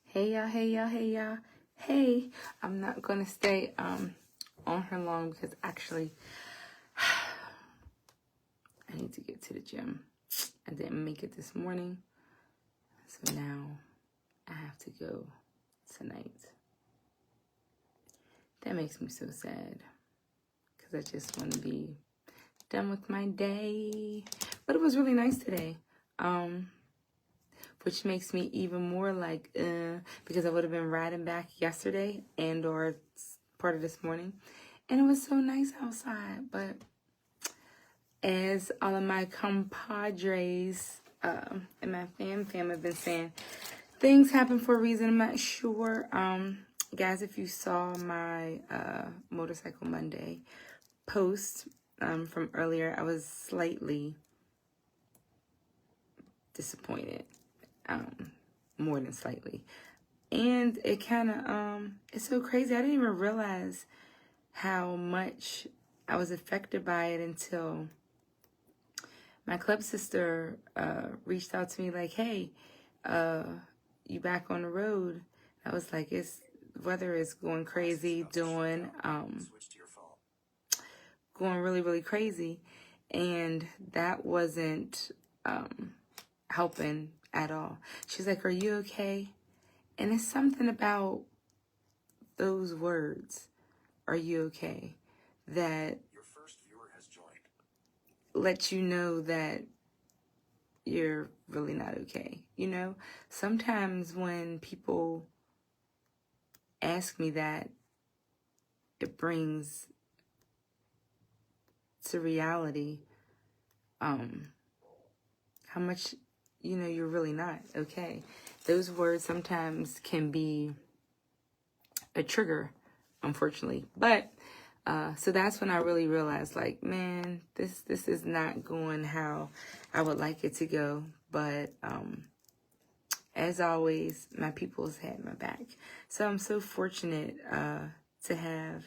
Hey y'all, hey y'all, hey y'all. Hey, I'm not gonna stay on her long because actually I need to get to the gym. I didn't make it this morning, so now I have to go tonight. That makes me so sad because I just want to be done with my day. But it was really nice today. Which makes me even more like, because I would have been riding back yesterday and or part of this morning. And it was so nice outside. But as all of my compadres and my fam have been saying, things happen for a reason. I'm not sure. Guys, if you saw my Motorcycle Monday post from earlier, I was slightly disappointed. More than slightly. And it kind of, it's so crazy. I didn't even realize how much I was affected by it until my club sister reached out to me like, hey, you back on the road? I was like, weather is going crazy, going really, really crazy. And that wasn't helping at all. She's like, are you okay? And it's something about those words, are you okay, that your first viewer has joined, lets you know that you're really not okay. You know, sometimes when people ask me that, it brings to reality how much, you know, you're really not okay. Those words sometimes can be a trigger, unfortunately. But so that's when I really realized, like, man, this is not going how I would like it to go. But as always, my people's had my back. So I'm so fortunate to have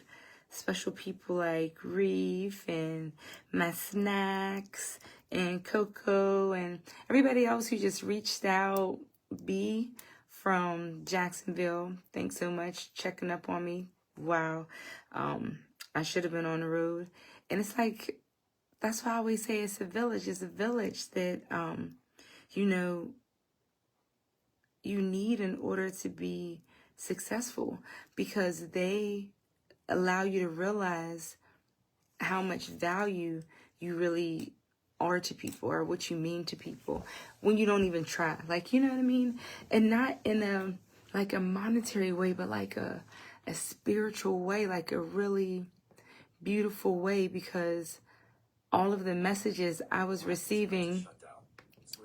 special people like Reef and my snacks and Coco and everybody else who just reached out. B from Jacksonville, thanks so much checking up on me. Wow, I should have been on the road. And it's like, that's why I always say it's a village. It's a village that you know, you need in order to be successful, because they allow you to realize how much value you really are to people, or what you mean to people, when you don't even try. Like, you know what I mean? And not in a like a monetary way, but like a spiritual way, like a really beautiful way, because all of the messages I was receiving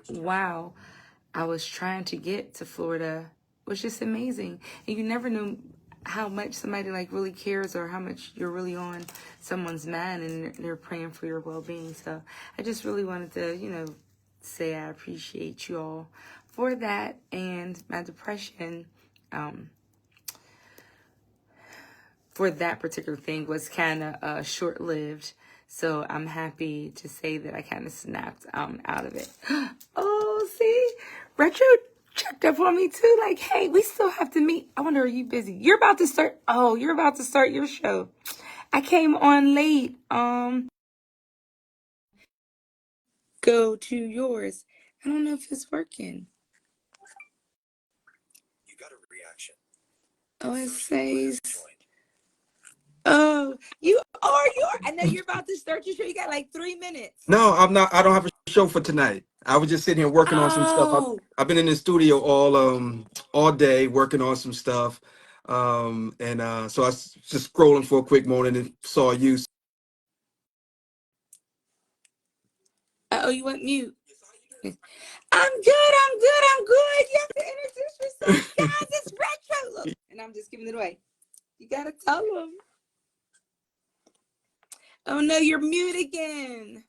while I was trying to get to Florida was just amazing. And you never know how much somebody like really cares, or how much you're really on someone's mind and they're praying for your well-being. So I just really wanted to, you know, say I appreciate you all for that. And my depression for that particular thing was kind of short-lived. So I'm happy to say that I kind of snapped out of it. Oh, see? Retro checked up on me too. Like, hey, we still have to meet. I wonder, are you busy? You're about to start. Oh, you're about to start your show. I came on late. Go to yours. I don't know if it's working. You got a reaction. Oh, it says. Oh, you are. I know you're about to start your show. You got like 3 minutes. No, I'm not. I don't have a show for tonight. I was just sitting here working on some stuff. I've been in the studio all day working on some stuff. So I was just scrolling for a quick moment and saw you. Oh, you went mute. I'm good. You have to introduce yourself, guys. It's Retro. Look, and I'm just giving it away. You gotta tell them. Oh no, you're mute again.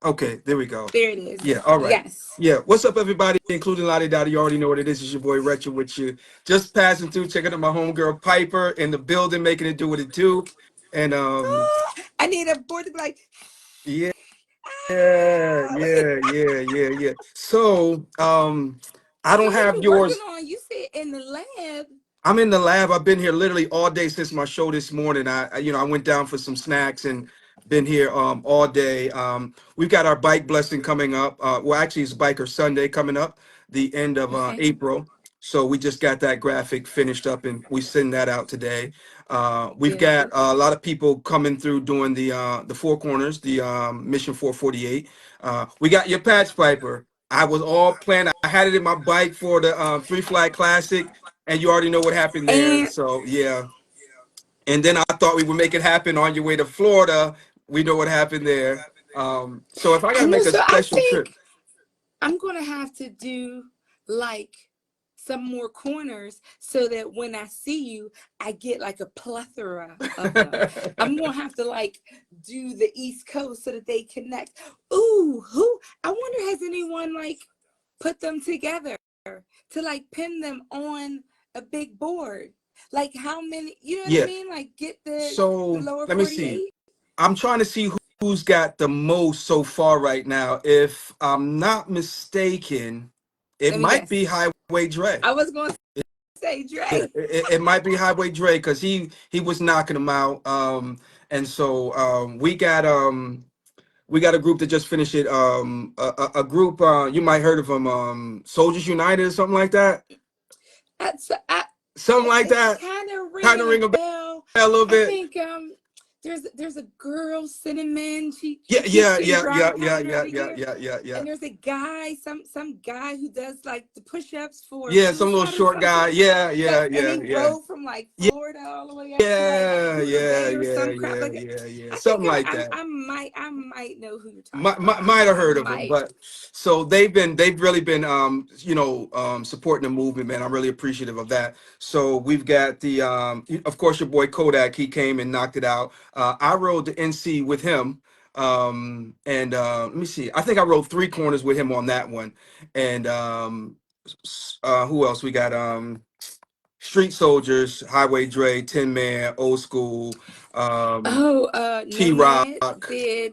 Okay, there we go. There it is. Yeah, all right. Yes. Yeah, what's up, everybody, including Lottie Dottie? You already know what it is. It's your boy Retro with you. Just passing through, checking out my homegirl Piper in the building, making it do what it do. And I need a board to be like, yeah. Yeah. So, I So don't what have you working yours. on? You said in the lab. I'm in the lab. I've been here literally all day since my show this morning. I went down for some snacks and been here all day. We've got our bike blessing coming up. Well, actually, it's Biker Sunday coming up, the end of Okay. April. So we just got that graphic finished up and we send that out today. We've Yeah. got a lot of people coming through doing the Four Corners, the Mission 448. We got your patch Piper. I was all planned. I had it in my bike for the Three Flag Classic, and you already know what happened there. And So yeah. And then I thought we would make it happen on your way to Florida. We know what happened there. So if I I gotta know. make a So I special trip, think I'm gonna have to do like some more corners so that when I see you, I get like a plethora of them. I'm gonna have to like do the East Coast so that they connect. Ooh, who? I wonder has anyone like put them together to like pin them on a big board? Like how many? You know what I yeah. mean? Like get the So lower let me see. 48. I'm trying to see who's got the most so far right now. If I'm not mistaken, it Let me might be guess. Highway Dre. I was gonna say Yeah, Dre. it might be Highway Dre because he was knocking them out. And so we got a group that just finished it. A group you might heard of them, Soldiers United or something like that. That's Something like it's that. kind of Kind of ringing a ring bell. a little I bit. think there's a girl Cinnamon. She Yeah, keeps yeah, getting yeah, yeah, drop yeah, pod yeah, every yeah, year. yeah, yeah, yeah. And there's a guy, some guy who does like the push-ups for Yeah, some little suicide or short guy. something. Yeah, Yeah, yeah, and yeah, he yeah. rode from like Florida all the way up to like Yeah, Buda yeah, Bay or yeah, some crap yeah, like that. yeah, yeah. I think Something like that. I might know who you're talking Might, about. might, might have I heard of them, might. but so they've really been supporting the movement, man. I'm really appreciative of that. So we've got the of course your boy Kodak, he came and knocked it out. I rode the NC with him. And let me see, I think I rode three corners with him on that one. And who else we got? Street Soldiers, Highway Dre, Tin Man, Old School, Oh, T Rock. Nomad did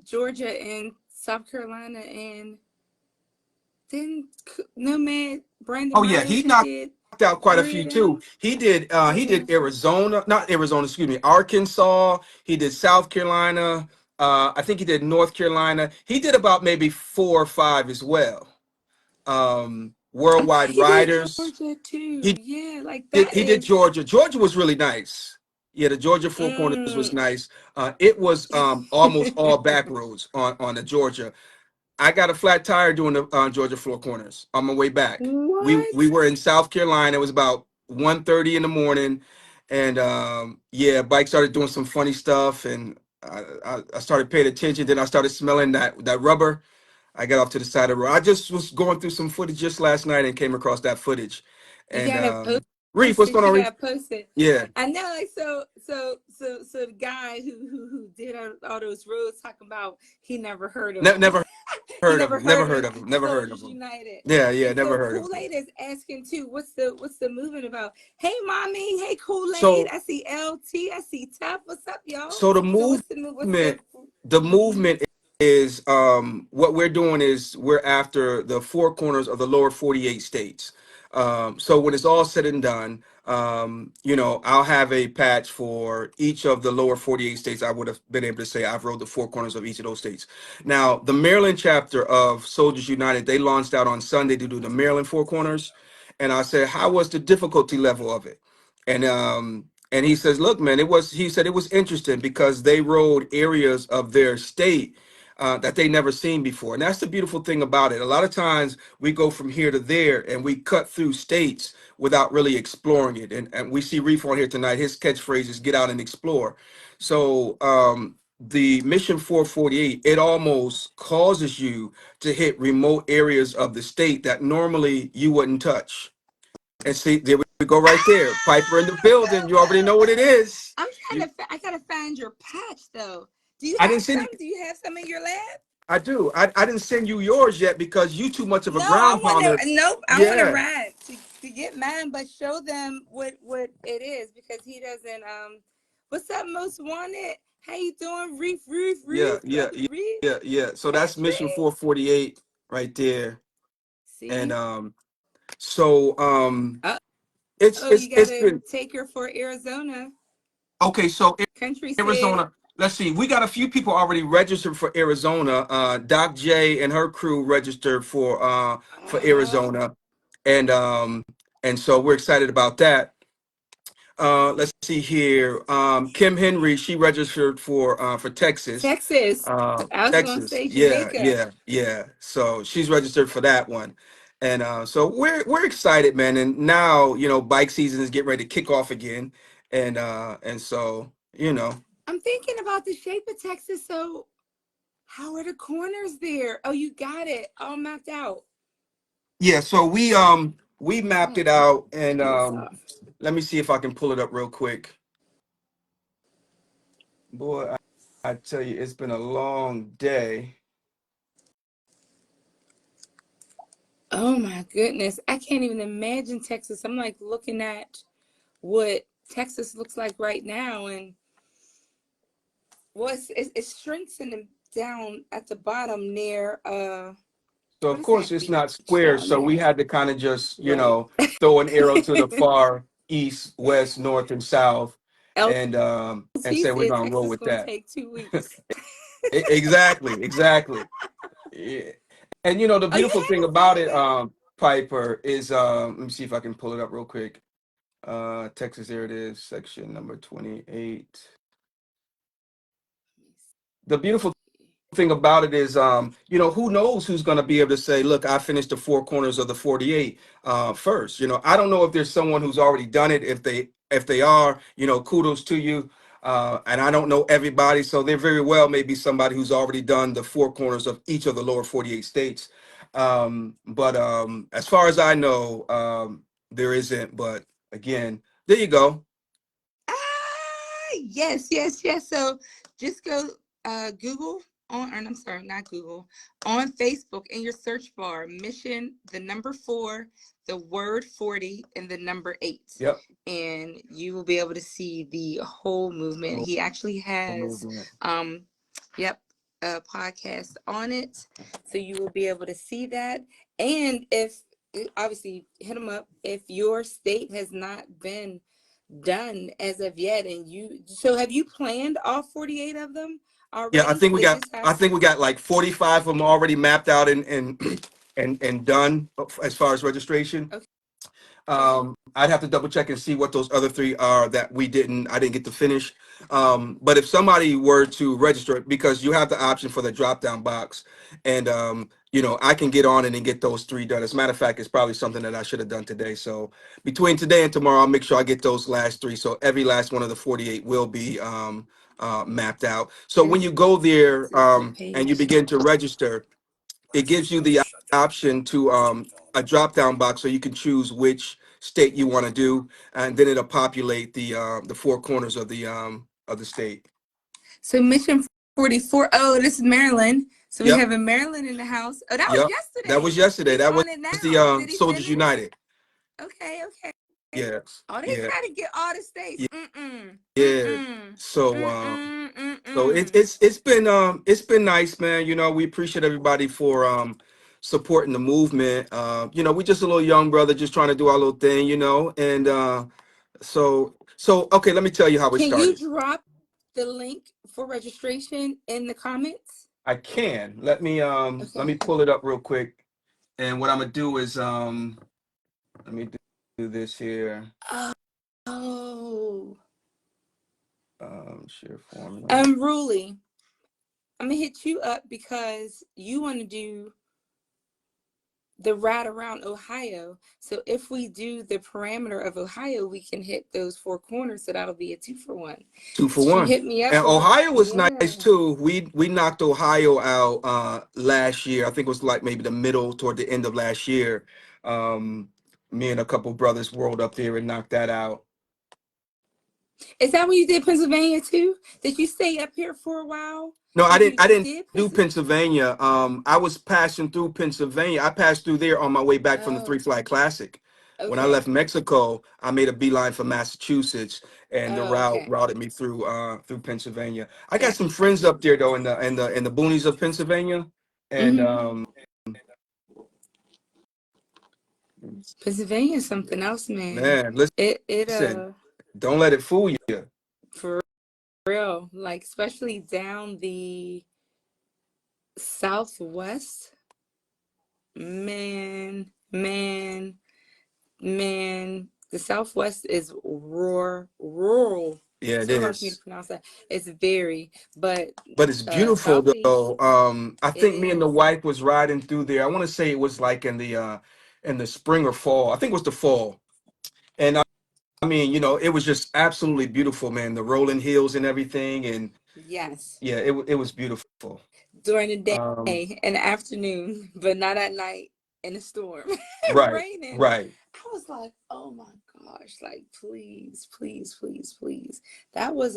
Georgia and South Carolina, and then Nomad Brandon Oh yeah, Myers he he knocked did out quite a three few of too. them. He Yeah. did Arizona, not Arizona, excuse me, Arkansas. He did South Carolina. I think he did North Carolina. He did about maybe four or five as well. I thought Worldwide he did Riders. Georgia too. He Yeah, like that he did is. Georgia. Georgia was really nice. Yeah, the Georgia Four Corners was Mm, nice. It was almost all back roads on the Georgia. I got a flat tire doing the Georgia Four Corners on my way back. We what? were in South Carolina. It was about 1:30 in the morning, and yeah, bike started doing some funny stuff, and I started paying attention. Then I started smelling that rubber. I got off to the side of the road. I just was going through some footage just last night and came across that footage. You And gotta Reef, post what's it. going You on, Reef? gotta post it. Yeah, I know, like so the guy who did all those roads talking about he never heard of them. never He heard of never him. Never heard heard of of him. Never heard of Soldiers him. United. Yeah, yeah, And never so heard of him. Kool-Aid is asking too, what's the movement about? Hey mommy, hey Kool-Aid. So I see LT, I see Tough. What's up, y'all? So So what's the move? What's the the mm-hmm. movement is what we're doing is we're after the four corners of the lower 48 states. So when it's all said and done, I'll have a patch for each of the lower 48 states. I would have been able to say I've rode the four corners of each of those states. Now, the Maryland chapter of Soldiers United, they launched out on Sunday to do the Maryland four corners. And I said, how was the difficulty level of it? And he says, look, man, he said it was interesting because they rode areas of their state that they never seen before. And that's the beautiful thing about it. A lot of times we go from here to there and we cut through states without really exploring it. And we see Reef on here tonight. His catchphrase is get out and explore. So the Mission 448, it almost causes you to hit remote areas of the state that normally you wouldn't touch. And see, there we go right there. Piper in the building. You already know what it is. I'm You, trying to. I gotta find your patch though. Do you I have didn't send some? you. Do you have some in your lab? I do. I didn't send you yours yet because you too much of a No, I ground want pounder. to. Nope, I want to Yeah. ride to get mine, but show them what it is because he doesn't. What's up, most wanted? How you doing, Reef, Reef, Yeah, Reef, yeah, brother yeah, Reef? yeah. So that's mission Patrick. 448 right there. And See? so it's Oh, it's you it's gotta been take her for Arizona okay. So Country said. Arizona, let's see. We got a few people already registered for Arizona. Doc J and her crew registered for Oh, Arizona. And so we're excited about that. Let's see here. Kim Henry, she registered for Texas. Texas. I was gonna Texas. say Yeah, Jamaica. yeah, yeah. So she's registered for that one. And so we're excited, man. And now, bike season is getting ready to kick off again. And so, I'm thinking about the shape of Texas. So, how are the corners there? Oh, you got it all mapped out. yeah, so we I'm mapped gonna it out and turn this off. let me see if I can pull it up real quick. Boy, I tell you, it's been a long day. Oh my goodness. I can't even imagine Texas. I'm like looking at what Texas looks like right now. And it shrinks in the, down at the bottom near, So what of is that course it's beach not square, down so we there? had to kind of just, Right. throw an arrow to the far east, west, north, and south, and LT say we're said gonna roll Texas with gonna that. take 2 weeks. Exactly, exactly. Yeah. And the Oh, you beautiful thing have a about it, folder? Piper, is let me see if I can pull it up real quick. Texas, there it is, section number 28. The beautiful thing about it is, who knows who's going to be able to say, look, I finished the four corners of the 48 first. I don't know if there's someone who's already done it. If they are, kudos to you. And I don't know everybody, so there very well may be somebody who's already done the four corners of each of the lower 48 states. But as far as I know, there isn't. But again, there you go. Yes, yes, yes. So just go Google on, or I'm sorry, not Google, on Facebook in your search bar, mission, the number 4, the word 40, and the number 8. Yep. And you will be able to see the whole movement. Whole He actually has, movement. um, yep, a podcast on it. So you will be able to see that. And if, obviously, hit him up if your state has not been done as of yet. And have you planned all 48 of them Yeah, I already? think we They got just have I think we got like 45 of them already mapped out and and done as far as registration. okay. I'd have to double check and see what those other three are that I didn't get to finish. But if somebody were to register it, because you have the option for the drop down box, and I can get on it and get those three done. As a matter of fact, it's probably something that I should have done today. So between today and tomorrow, I'll make sure I get those last three. So every last one of the 48 will be mapped out. So when you go there This is the and you page. begin to register, it gives you the option to a drop down box so you can choose which state you want to do, and then it'll populate the four corners of the state. So mission 44. Oh, this is Maryland. So we Yep, have a Maryland in the house. Oh, that was yep. That was yesterday. yesterday. He's That was on it the now. Did he Soldiers finish? United. Okay, okay. Yes, Oh, they yeah, try to get all the states. Mm-mm. yeah. Mm-mm. So Mm-mm. so Mm-mm. it's been nice, man. We appreciate everybody for supporting the movement. We just a little young brother just trying to do our little thing, and so okay, let me tell you how it Can you started. drop the link for registration in the comments? I can. Let me Okay. pull it up real quick. And what I'm gonna do is let me do this here. Oh. Share formula. Ruly, I'm gonna hit you up because you want to do the route around Ohio. So if we do the parameter of Ohio, we can hit those 4 corners. So that'll be a 2-for-1. Two for So you one. hit me up And with, Ohio was yeah. nice too. We knocked Ohio out last year. I think it was like maybe the middle toward the end of last year. Um, Me and a couple brothers rolled up there and knocked that out. Is that when you did Pennsylvania too? Did you stay up here for a while No, I when didn't. you I didn't did do Pennsylvania? Pennsylvania. I was passing through Pennsylvania. I passed through there on my way back from the Oh, Three Flag Classic. When I Okay. left Mexico, I made a beeline for Massachusetts, and the Oh, route okay. routed me through Pennsylvania. I got some Gotcha. friends up there though in the boonies of Pennsylvania, and Hmm. Pennsylvania is something else, man. man, It listen, don't let it fool you. for real, like especially down the southwest, man, man, man. The southwest is rural. Yeah, it So hard for me to is. pronounce that. It's very, but But it's beautiful southeast, though. I it think me and the is. wife was riding through there. I want to say it was like in the spring or fall. I think it was the fall. And I mean, it was just absolutely beautiful, man. The rolling hills and everything, and Yes. yeah, it was beautiful. During the day Um, and the afternoon, but not at night in a storm. right, Raining. right. I was like, oh my gosh, like please, please, please, please. That was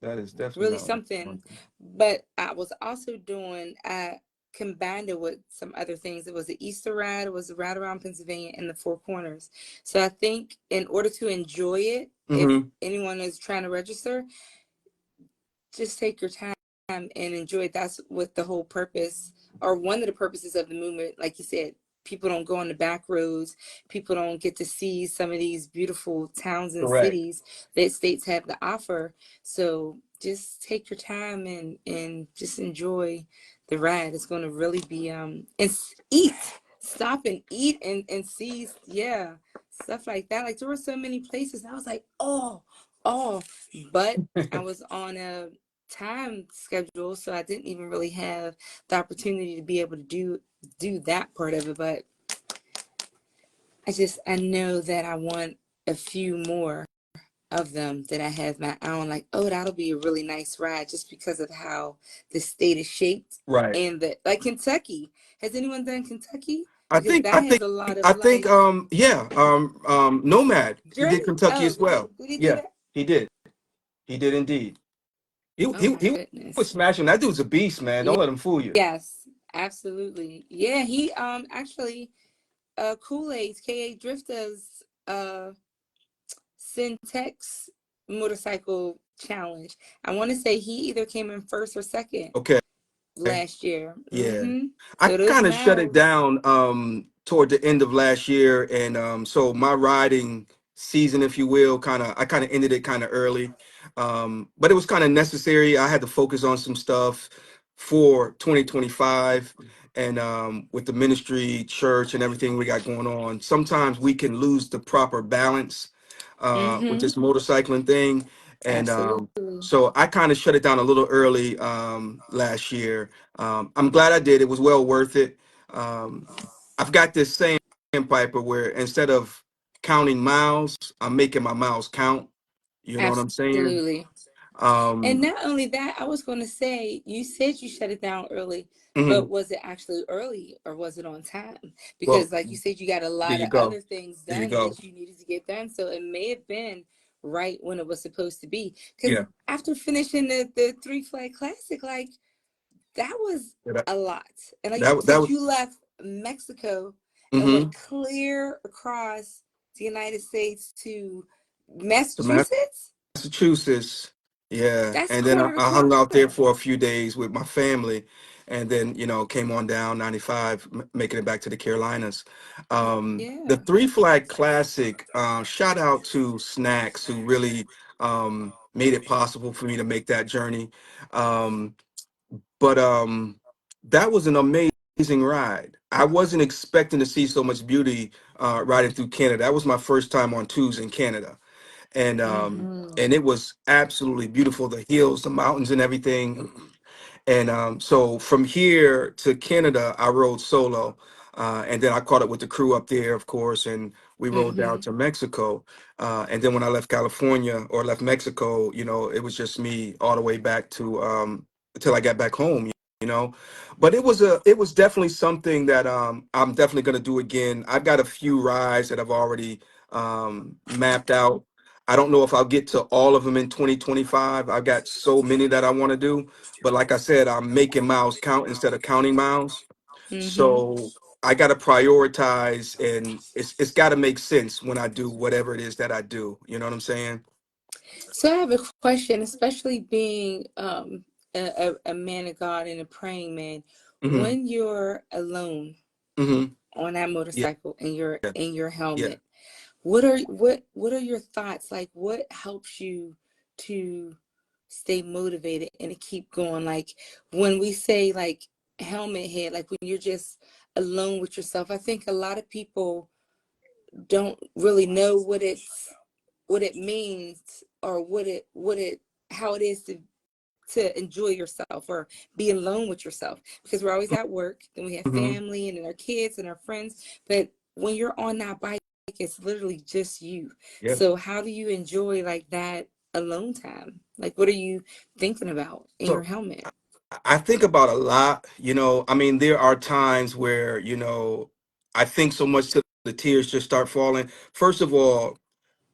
That is definitely really not what I something. wanted. But I was also doing I combined it with some other things. It was the Easter ride, it was a ride around Pennsylvania in the Four Corners. So I think in order to enjoy it, if Mm-hmm. anyone is trying to register, just take your time and enjoy it. That's what the whole purpose, or one of the purposes of the movement. Like you said, people don't go on the back roads. People don't get to see some of these beautiful towns and Correct. cities that states have to offer. So just take your time and just enjoy the ride. It's going to really be and eat, stop and eat and see, yeah, stuff like that. Like there were so many places. I was like, oh, but I was on a time schedule, so I didn't even really have the opportunity to be able to do that part of it. But I know that I want a few more of them that I have my own. Like, oh, that'll be a really nice ride, just because of how the state is shaped Right. and the like Kentucky. Has anyone done Kentucky? I Because think that I has think a lot of I think like yeah, Nomad. He did Dre. Kentucky Oh, as well. did he do Yeah, that? he did. He did indeed. He Oh he my he was goodness. smashing. That dude's a beast, man. Don't let him fool you. Yes, absolutely. Yeah, he actually Kool-Aid's K.A. Drifter's Syntex motorcycle challenge. I want to say he either came in first or second Okay. last year. Yeah. I So those kind of shut it miles. down toward the end of last year, and so my riding season, if you will, I kind of ended it kind of early. But it was kind of necessary. I had to focus on some stuff for 2025, and with the ministry, church, and everything we got going on, sometimes we can lose the proper balance with Mm-hmm. this motorcycling thing. And Absolutely. so I kind of shut it down a little early last year. I'm glad I did. It was well worth it. Um, I've got this saying, Piper, where instead of counting miles, I'm making my miles count. You know what I'm saying? Absolutely. And Um, not only that, I was going to say, you said you shut it down early, but mhm. was it actually early or was it on time? Well, Because, like you said, you got a there lot you of go. other things There you done go. that you needed to get done. So it may have been right when it was supposed to be. Because Yeah. after finishing the Three Flag Classic, like that was That a lot. And like you that, that said, was. you left Mexico and went Mm-hmm. clear across the United States to To Massachusetts. Massachusetts. Yeah, That's and then I, corner to I hung out there corner. for a few days with my family, and then came on down 95, making it back to the Carolinas. The Yeah. Three Flag Classic. Shout out to Snacks who really made it possible for me to make that journey. Um, but that was an amazing ride. I wasn't expecting to see so much beauty riding through Canada. That was my first time on twos in Canada, Hmm. and it was absolutely beautiful. The hills, the mountains, and everything. And so from here to Canada, I rode solo, and then I caught up with the crew up there, of course, and we rode down Hmm. to Mexico. And then when I left California or left Mexico, it was just me all the way back to until I got back home. You know, but it was definitely something that I'm definitely going to do again. I've got a few rides that I've already mapped out. I don't know if I'll get to all of them in 2025. I've got so many that I want to do, but like I said, I'm making miles count instead of counting miles. Hmm. So I got to prioritize, and it's got to make sense when I do whatever it is that I do. You know what I'm saying? So I have a question, especially being a man of God and a praying man. Hmm. When you're alone Hmm. on that Yeah. motorcycle and you're in your Yeah. helmet, what are your thoughts? Like, what helps you to stay motivated and to keep going? Like, when we say like helmet head, like when you're just alone with yourself, I think a lot of people don't really know what it means, or what it how it is to enjoy yourself or be alone with yourself, because we're always at work, then we have Hmm. family and then our kids and our friends, but when you're on that bike, it's literally just you. Yeah. So how do you enjoy like that alone time? Like, what are you thinking about in your So helmet? I think about a lot. I mean, there are times where I think so much to the tears just start falling. First of all,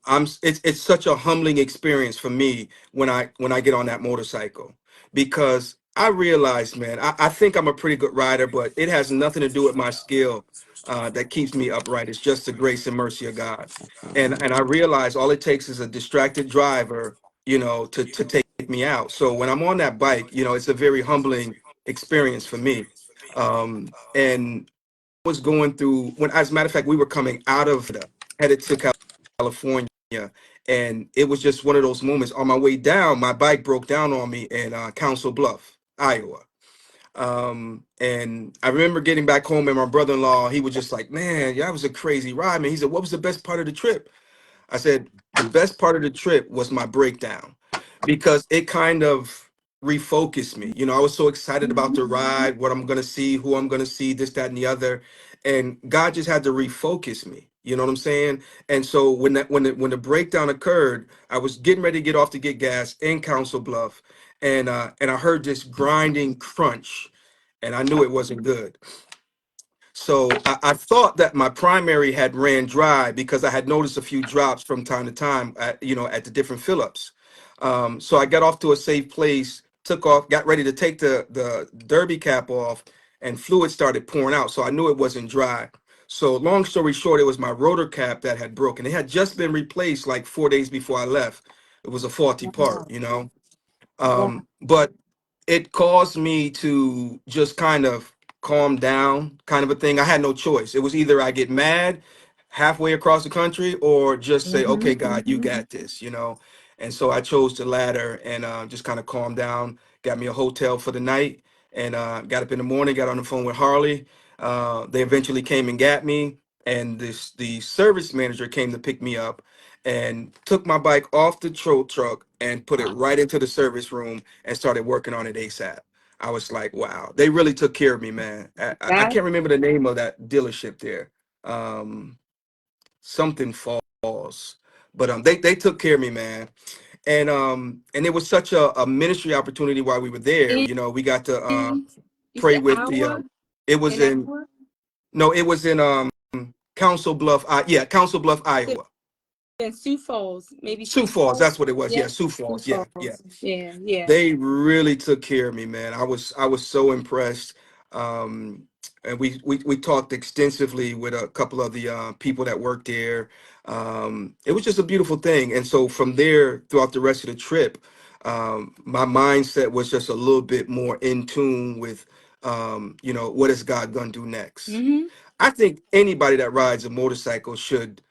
it's such a humbling experience for me when I get on that motorcycle, because I realize, man, I think I'm a pretty good rider, but it has nothing to do with my skill that keeps me upright. It's just the grace and mercy of God. And I realize all it takes is a distracted driver, to take me out. So when I'm on that bike, it's a very humbling experience for me. And was going through, when, as a matter of fact, we were coming out of headed to California, and it was just one of those moments. On my way down, my bike broke down on me in Council Bluff, Iowa. And I remember getting back home, and my brother-in-law, he was just like, "Man, yeah, that was a crazy ride, man." He said, "What was the best part of the trip?" I said, the best part of the trip was my breakdown, because it kind of refocused me. I was so excited about the ride, what I'm going to see, who I'm going to see, this, that, and the other. And God just had to refocus me. You know what I'm saying? And so when the breakdown occurred, I was getting ready to get off to get gas in Council Bluff. And I heard this grinding crunch, and I knew it wasn't good. So I thought that my primary had ran dry, because I had noticed a few drops from time to time at the different fill-ups. So I got off to a safe place, took off, got ready to take the derby cap off, and fluid started pouring out. So I knew it wasn't dry. So long story short, it was my rotor cap that had broken. It had just been replaced like 4 days before I left. It was a faulty Wow. part. Wow. But it caused me to just kind of calm down, kind of a thing. I had no choice. It was either I get mad halfway across the country, or just say, Hmm. "Okay, God, you got this." And so I chose the latter, and just kind of calmed down, got me a hotel for the night, and got up in the morning, got on the phone with Harley. They eventually came and got me, and the service manager came to pick me up and took my bike off the truck and put it right into the service room and started working on it ASAP. I was like, wow, they really took care of me, man. I That can't remember the name of that dealership there. Um, Something Falls, but they took care of me, man. And it was such a ministry opportunity while we were there. in, We got to you pray said with the. Iowa? It was In in Iowa? No, it was in Council Bluff. Yeah, Council Bluff, Could Iowa. have been Sioux Falls, maybe Sioux Sioux Falls, Falls. that's what it was. Yeah, Yep, Sioux Sioux Falls. Yeah, yeah. Falls. Yeah, yeah. They really took care of me, man. I was so impressed. Um, and we talked extensively with a couple of the people that worked there. It was just a beautiful thing. And so from there, throughout the rest of the trip, my mindset was just a little bit more in tune with, what is God gonna do next? Hmm. I think anybody that rides a motorcycle should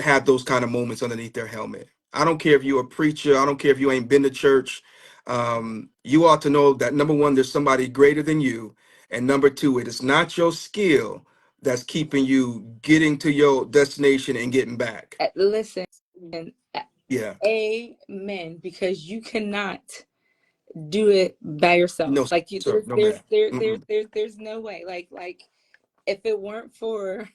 have those kind of moments underneath their helmet. I don't care if you're a preacher. I don't care if you ain't been to church. You ought to know that, number one, there's somebody greater than you, and number two, it is not your skill that's keeping you getting to your destination and getting back. Listen, Yeah, amen. Because you cannot do it by no, yourself. Like you, sir, no, man. Mm-mm. there's no way. Like if it weren't for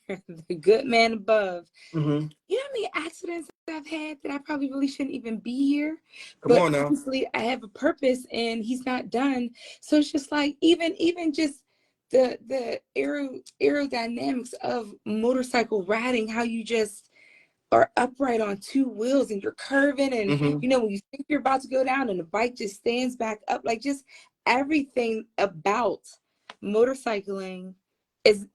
the good man above, Hmm. you know how many accidents I've had that I probably really shouldn't even be here, Come but on now. obviously I have a purpose and he's not done. So it's just like even just the aerodynamics of motorcycle riding, how you just are upright on two wheels and you're curving, and Hmm. when you think you're about to go down and the bike just stands back up, like just everything about motorcycling is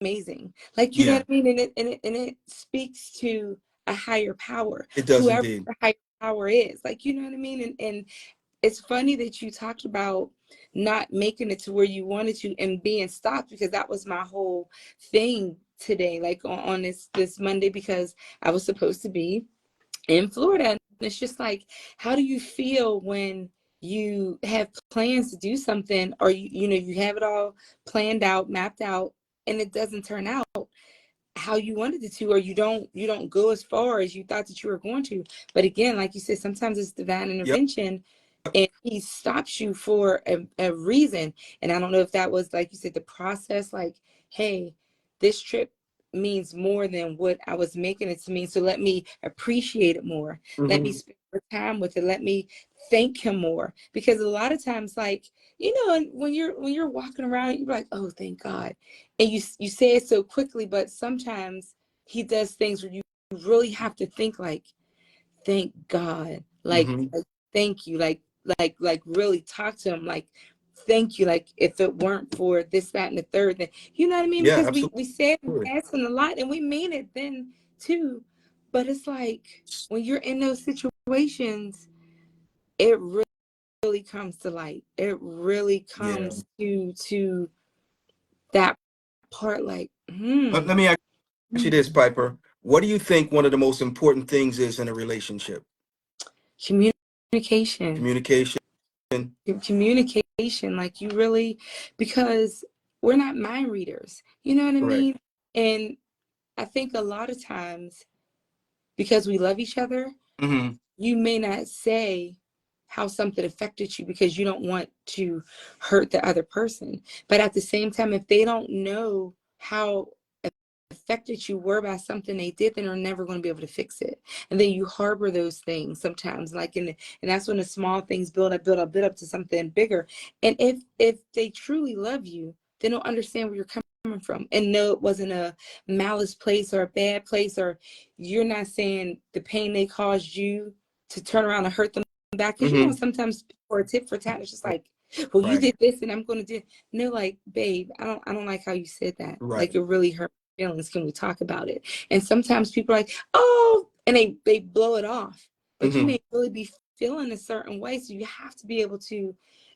amazing. Like, you know Yeah, what I mean? And it speaks to a higher power, it does whoever indeed. the higher power is. Like, you know what I mean? And it's funny that you talked about not making it to where you wanted to and being stopped, because that was my whole thing today, like on this Monday, because I was supposed to be in Florida. And it's just like, how do you feel when you have plans to do something, or you have it all planned out, mapped out, and it doesn't turn out how you wanted it to, or you don't go as far as you thought that you were going to. But again, like you said, sometimes it's divine Yep. intervention, and he stops you for a reason. And I don't know if that was, like you said, the process, like, hey, this trip means more than what I was making it to mean, so let me appreciate it more, let me Hmm. spend more time with it, let me thank him more. Because a lot of times, like, and when you're walking around, you're like, oh, thank God, and you say it so quickly, but sometimes he does things where you really have to think, like, thank God, Hmm. like thank you, like really talk to him, like, thank you, like, if it weren't for this, that, and the third, then, you know what I mean? Yeah, Because we say it and absolutely. ask him a lot, and we mean it then too. But it's like, when you're in those situations, it really comes to light. It really Yeah. comes to that part, like, Let me ask you this, Piper. What do you think one of the most important things is in a relationship? communication. Communication. Communication, like, you really, because we're not mind readers, you know what I Correct. mean? And I think a lot of times, because we love each other, Hmm. you may not say how something affected you because you don't want to hurt the other person. But at the same time, if they don't know how affected you were by something they did, then they're never going to be able to fix it. And then you harbor those things sometimes, like, and that's when the small things build up to something bigger. And if they truly love you, they don't understand where you're coming from, and no, it wasn't a malice place or a bad place, or you're not saying the pain they caused you to turn around and hurt them back. Because Hmm. sometimes for a tit for tat, it's just like, well, you Right. did this and I'm going to do. No, like, babe, I don't like how you said that. Like, Right. it really hurt my feelings. Can we talk about it? And sometimes people are like, oh, and they blow it off. But you Hmm. may really be feeling a certain way, so you have to be able to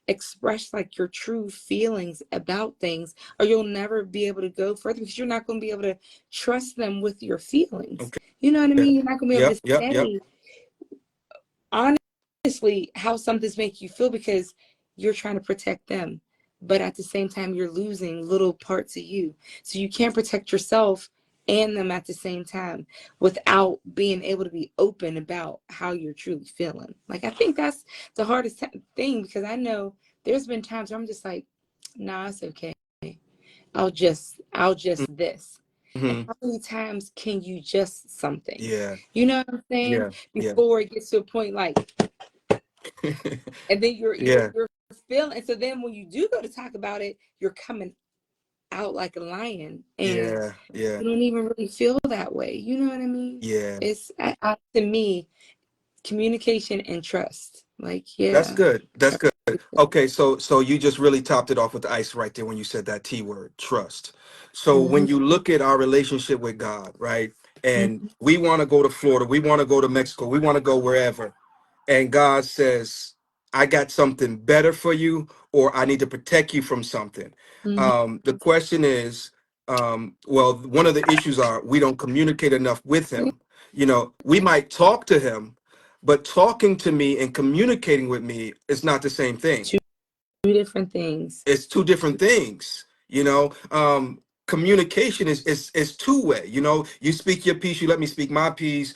express, like, your true feelings about things, or you'll never be able to go further, because you're not going to be able to trust them with your feelings. Okay. You know what I mean? You're not going to be able Yep. to Yep. Yep. say honestly how something's make you feel, because you're trying to protect them, but at the same time you're losing little parts of you, so you can't protect yourself and them at the same time without being able to be open about how you're truly feeling. Like, I think that's the hardest thing, because I know there's been times where I'm just like, nah, it's okay, I'll just this. And Hmm. how many times can you just something? Yeah. You know what I'm saying? Yeah. Yeah. Before it gets to a point, like, and then you're you're Yeah. you're feeling, and so then when you do go to talk about it, you're coming out like a lion, and Yeah. Yeah. you don't even really feel that way. You know what I mean? Yeah. It's to me, communication and trust. Like, That's yeah. good. That's That's good. a big thing. Okay, so you just really topped it off with the ice right there when you said that T word, trust. So when Mhm. you look at our relationship with God, right? And Mhm. we want to go to Florida, we want to go to Mexico, we want to go wherever. And God says, I got something better for you, or I need to protect you from something. Mhm. The question is, well, one of the issues are we don't communicate enough with him. You know, we might talk to him, but talking to me and communicating with me is not the same thing. Two different things. It's two different things. Communication is two-way. You speak your piece, you let me speak my piece,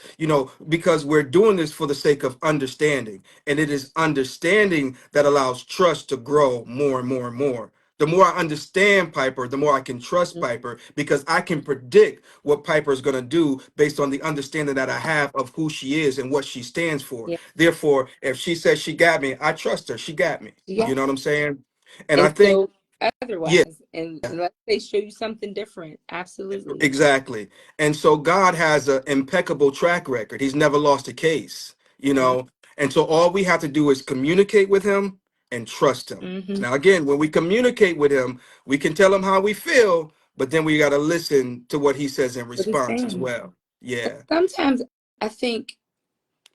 because we're doing this for the sake of understanding. And it is understanding that allows trust to grow more and more and more. The more I understand Piper, the more I can trust Mhm. Piper, because I can predict what Piper is going to do based on the understanding that I have of who she is and what she stands for. Yeah. Therefore, if she says she got me, I trust her. She got me. Yeah. You know what I'm saying? And I And think, so yeah, otherwise, and unless they show you something different, absolutely. exactly. And so God has an impeccable track record. He's never lost a case, you Yeah. know. And so all we have to do is communicate with him and trust him. Hmm. Now, again, when we communicate with him, we can tell him how we feel, but then we got to listen to what he says in what he's response as saying. well. Yeah. Sometimes I think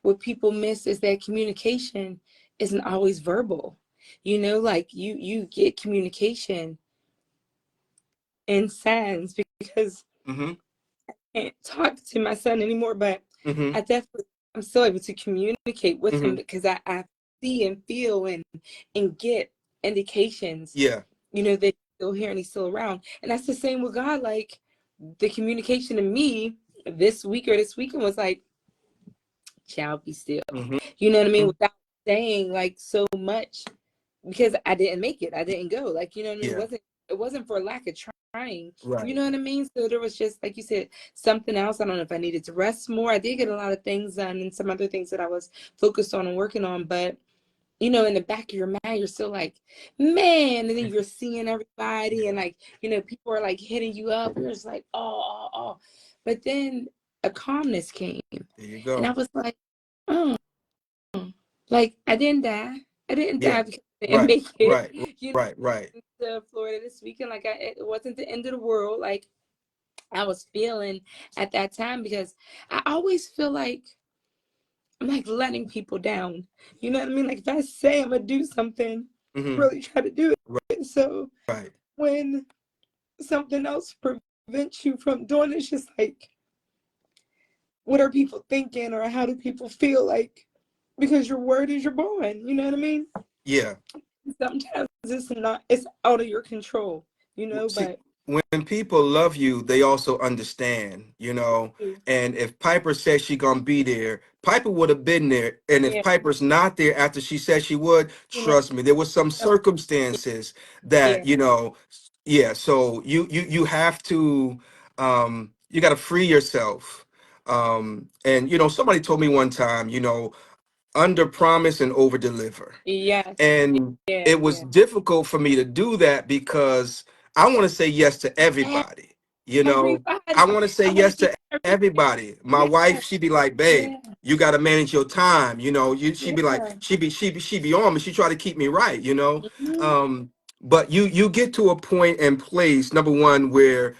what people miss is that communication isn't always verbal. You know, like you get communication in signs because Mm-hmm. I can't talk to my son anymore, but Mm-hmm. I definitely I'm still able to communicate with him Mm-hmm. because I see and feel and get indications, Yeah. you know, that he's still here and he's still around. And that's the same with God. Like the communication to me this week or this weekend was like, child, be still. Mm-hmm. You know what I mean? Without saying like so much because I didn't make it. I didn't go. Like, you know what I mean? Yeah. It wasn't for lack of trying. You Right. know what I mean? So there was just, like you said, something else. I don't know if I needed to rest more. I did get a lot of things done and some other things that I was focused on and working on, but you know, in the back of your mind, you're still like, man, and then you're seeing everybody and Yeah. like, you know, people are like hitting you up. You're just like, oh. But then a calmness came There you and I go. was like, oh, like I didn't die. I didn't Yeah. die because I didn't Right. make it. Right. You know, Right. Right. to Florida this weekend. Like it wasn't the end of the world. Like I was feeling at that time because I always feel like I'm like letting people down. You know what I mean? Like if I say I'm gonna do something, Mm-hmm. really try to do it. So Right. when something else prevents you from doing it, it's just like, what are people thinking or how do people feel like? Because your word is your bond. You know what I mean? Yeah. Sometimes it's out of your control, you know, See, but when people love you, they also understand, you know. And if Piper says she gonna be there, Piper would have been there. And if yeah, Piper's not there after she said she would, you know, trust me, there was some circumstances that, yeah, you know, yeah. So you have to you got to free yourself. And you know, somebody told me one time, you know, under promise and over deliver. yes, And yeah, it was yeah. difficult for me to do that because I want to say yes to everybody. You know, I Everybody, want to say I want to yes be to everything. everybody. My Yeah, wife, she'd be like, babe, yeah, you got to manage your time. You know, she'd be like, yeah. she'd be on me. She try to keep me right, you know? Hmm. But you get to a point and place, number one, where,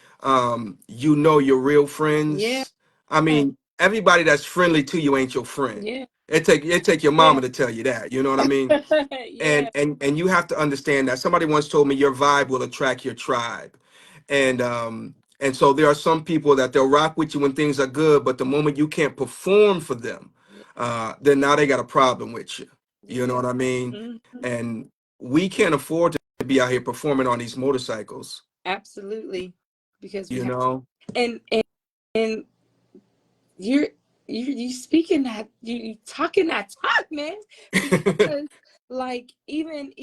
you know, your real Yeah, friends. I mean, everybody that's friendly to you ain't your friend. yeah, It take your yeah. mama to tell you that. You know what I mean? Yeah, And you have to understand that somebody once told me your vibe will attract your tribe. And so there are some people that they'll rock with you when things are good, but the moment you can't perform for them, yeah, then now they got a problem with you. You know yeah. what I mean? Hmm. And we can't afford to be out here performing on these motorcycles, Absolutely, because we you have, know. and you're you speaking that you talking that talk, man. Because like even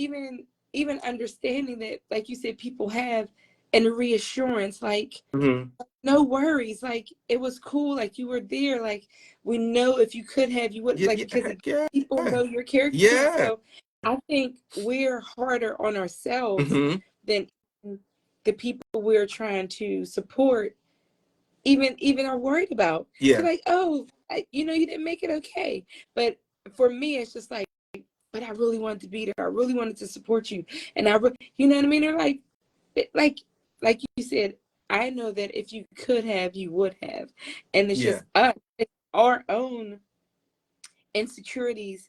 understanding that, like you said, people have and reassurance, like Hmm. no worries, like it was cool, like you were there, like we know if you could have, you would, Yeah, like yeah, because heck yeah, people know your character too. yeah. So I think we're harder on ourselves Hmm. than the people we're trying to support even are worried about. They're Yeah, like, oh, you know, you didn't make it, okay. But for me, it's just like, but I really wanted to be there. I really wanted to support you, and you know what I mean. They're like, like, like you said. I know that if you could have, you would have, and it's yeah, just us, it's our own insecurities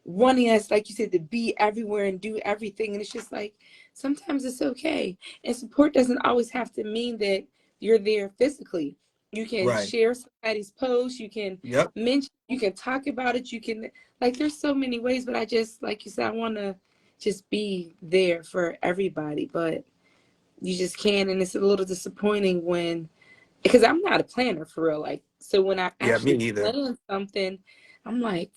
wanting us, like you said, to be everywhere and do everything. And it's just like sometimes it's okay. And support doesn't always have to mean that you're there physically. You can right. share somebody's post, you can Yep. mention, you can talk about it, you can, like, there's so many ways, but I just, like you said, I want to just be there for everybody, but you just can't. And it's a little disappointing when, because I'm not a planner for real. Like, so when I Yeah, me actually neither. plan something, I'm like,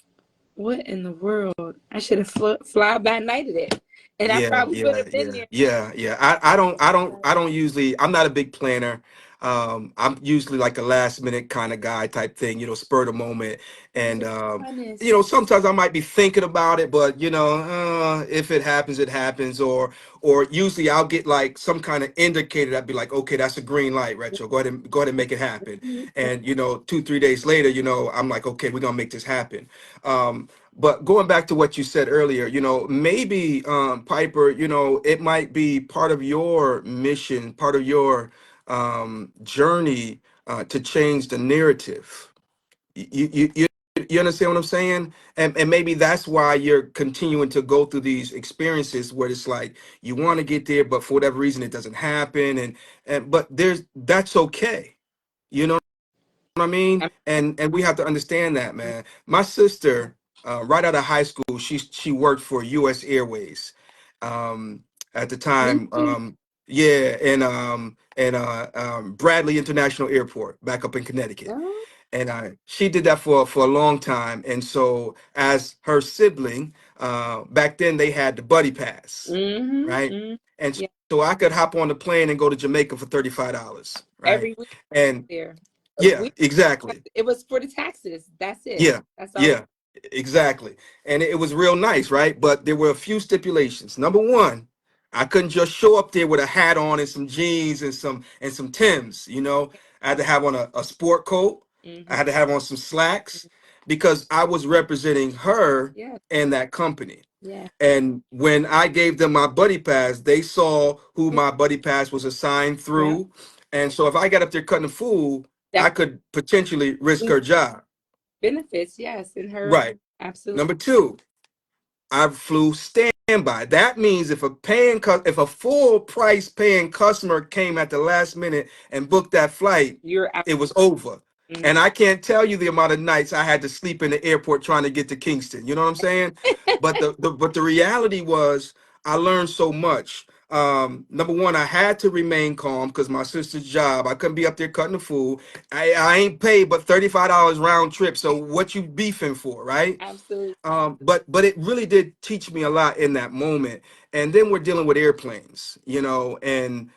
what in the world? I should have fly by nighted it, and I Yeah, probably would yeah, have been yeah, there. yeah, yeah. I don't usually. I'm not a big planner. I'm usually like a last minute kind of guy type thing, spur of the moment. And, Honest. sometimes I might be thinking about it, but if it happens, it happens. Or usually I'll get like some kind of indicator that'd be like, okay, that's a green light, Retro. Go ahead and make it happen. And 2, 3 days later, I'm like, okay, we're gonna make this happen. But going back to what you said earlier, maybe Piper, it might be part of your mission, part of your journey to change the narrative. You understand what I'm saying? And maybe that's why you're continuing to go through these experiences where it's like you want to get there, but for whatever reason it doesn't happen. And but that's okay. You know what I mean? I'm, And we have to understand that, man. My sister, right out of high school, she worked for U.S. Airways at the me time. too. Yeah, and Bradley International Airport back up in Connecticut. Oh, And she did that for a long time. And so, as her sibling, back then they had the buddy pass, right? mm-hmm. And Yeah. so I could hop on the plane and go to Jamaica for $35, right? Every week And there. yeah, We exactly. it was for the taxes. That's it. Yeah, That's all. yeah, exactly. And it was real nice, right? But there were a few stipulations. Number one, I couldn't just show up there with a hat on and some jeans and some Timbs, I had to have on a sport coat. I Mm-hmm. had to have on some slacks because I was representing her Yeah. and that company. Yeah. And when I gave them my buddy pass, they saw who my buddy pass was assigned Yeah. through. And so if I got up there cutting a fool, I That could potentially risk her job. benefits, yes, in her Right. absolutely. Number two, I flew standby. That means if a full price paying customer came at the last minute and booked that flight, You're it was over. absolutely And I can't tell you the amount of nights I had to sleep in the airport trying to get to Kingston. You know what I'm saying? But the reality was I learned so much. Number one, I had to remain calm because my sister's job. I couldn't be up there cutting the food. I ain't paid but $35 round trip. So what you beefing for, right? absolutely. But it really did teach me a lot in that moment. And then we're dealing with airplanes, and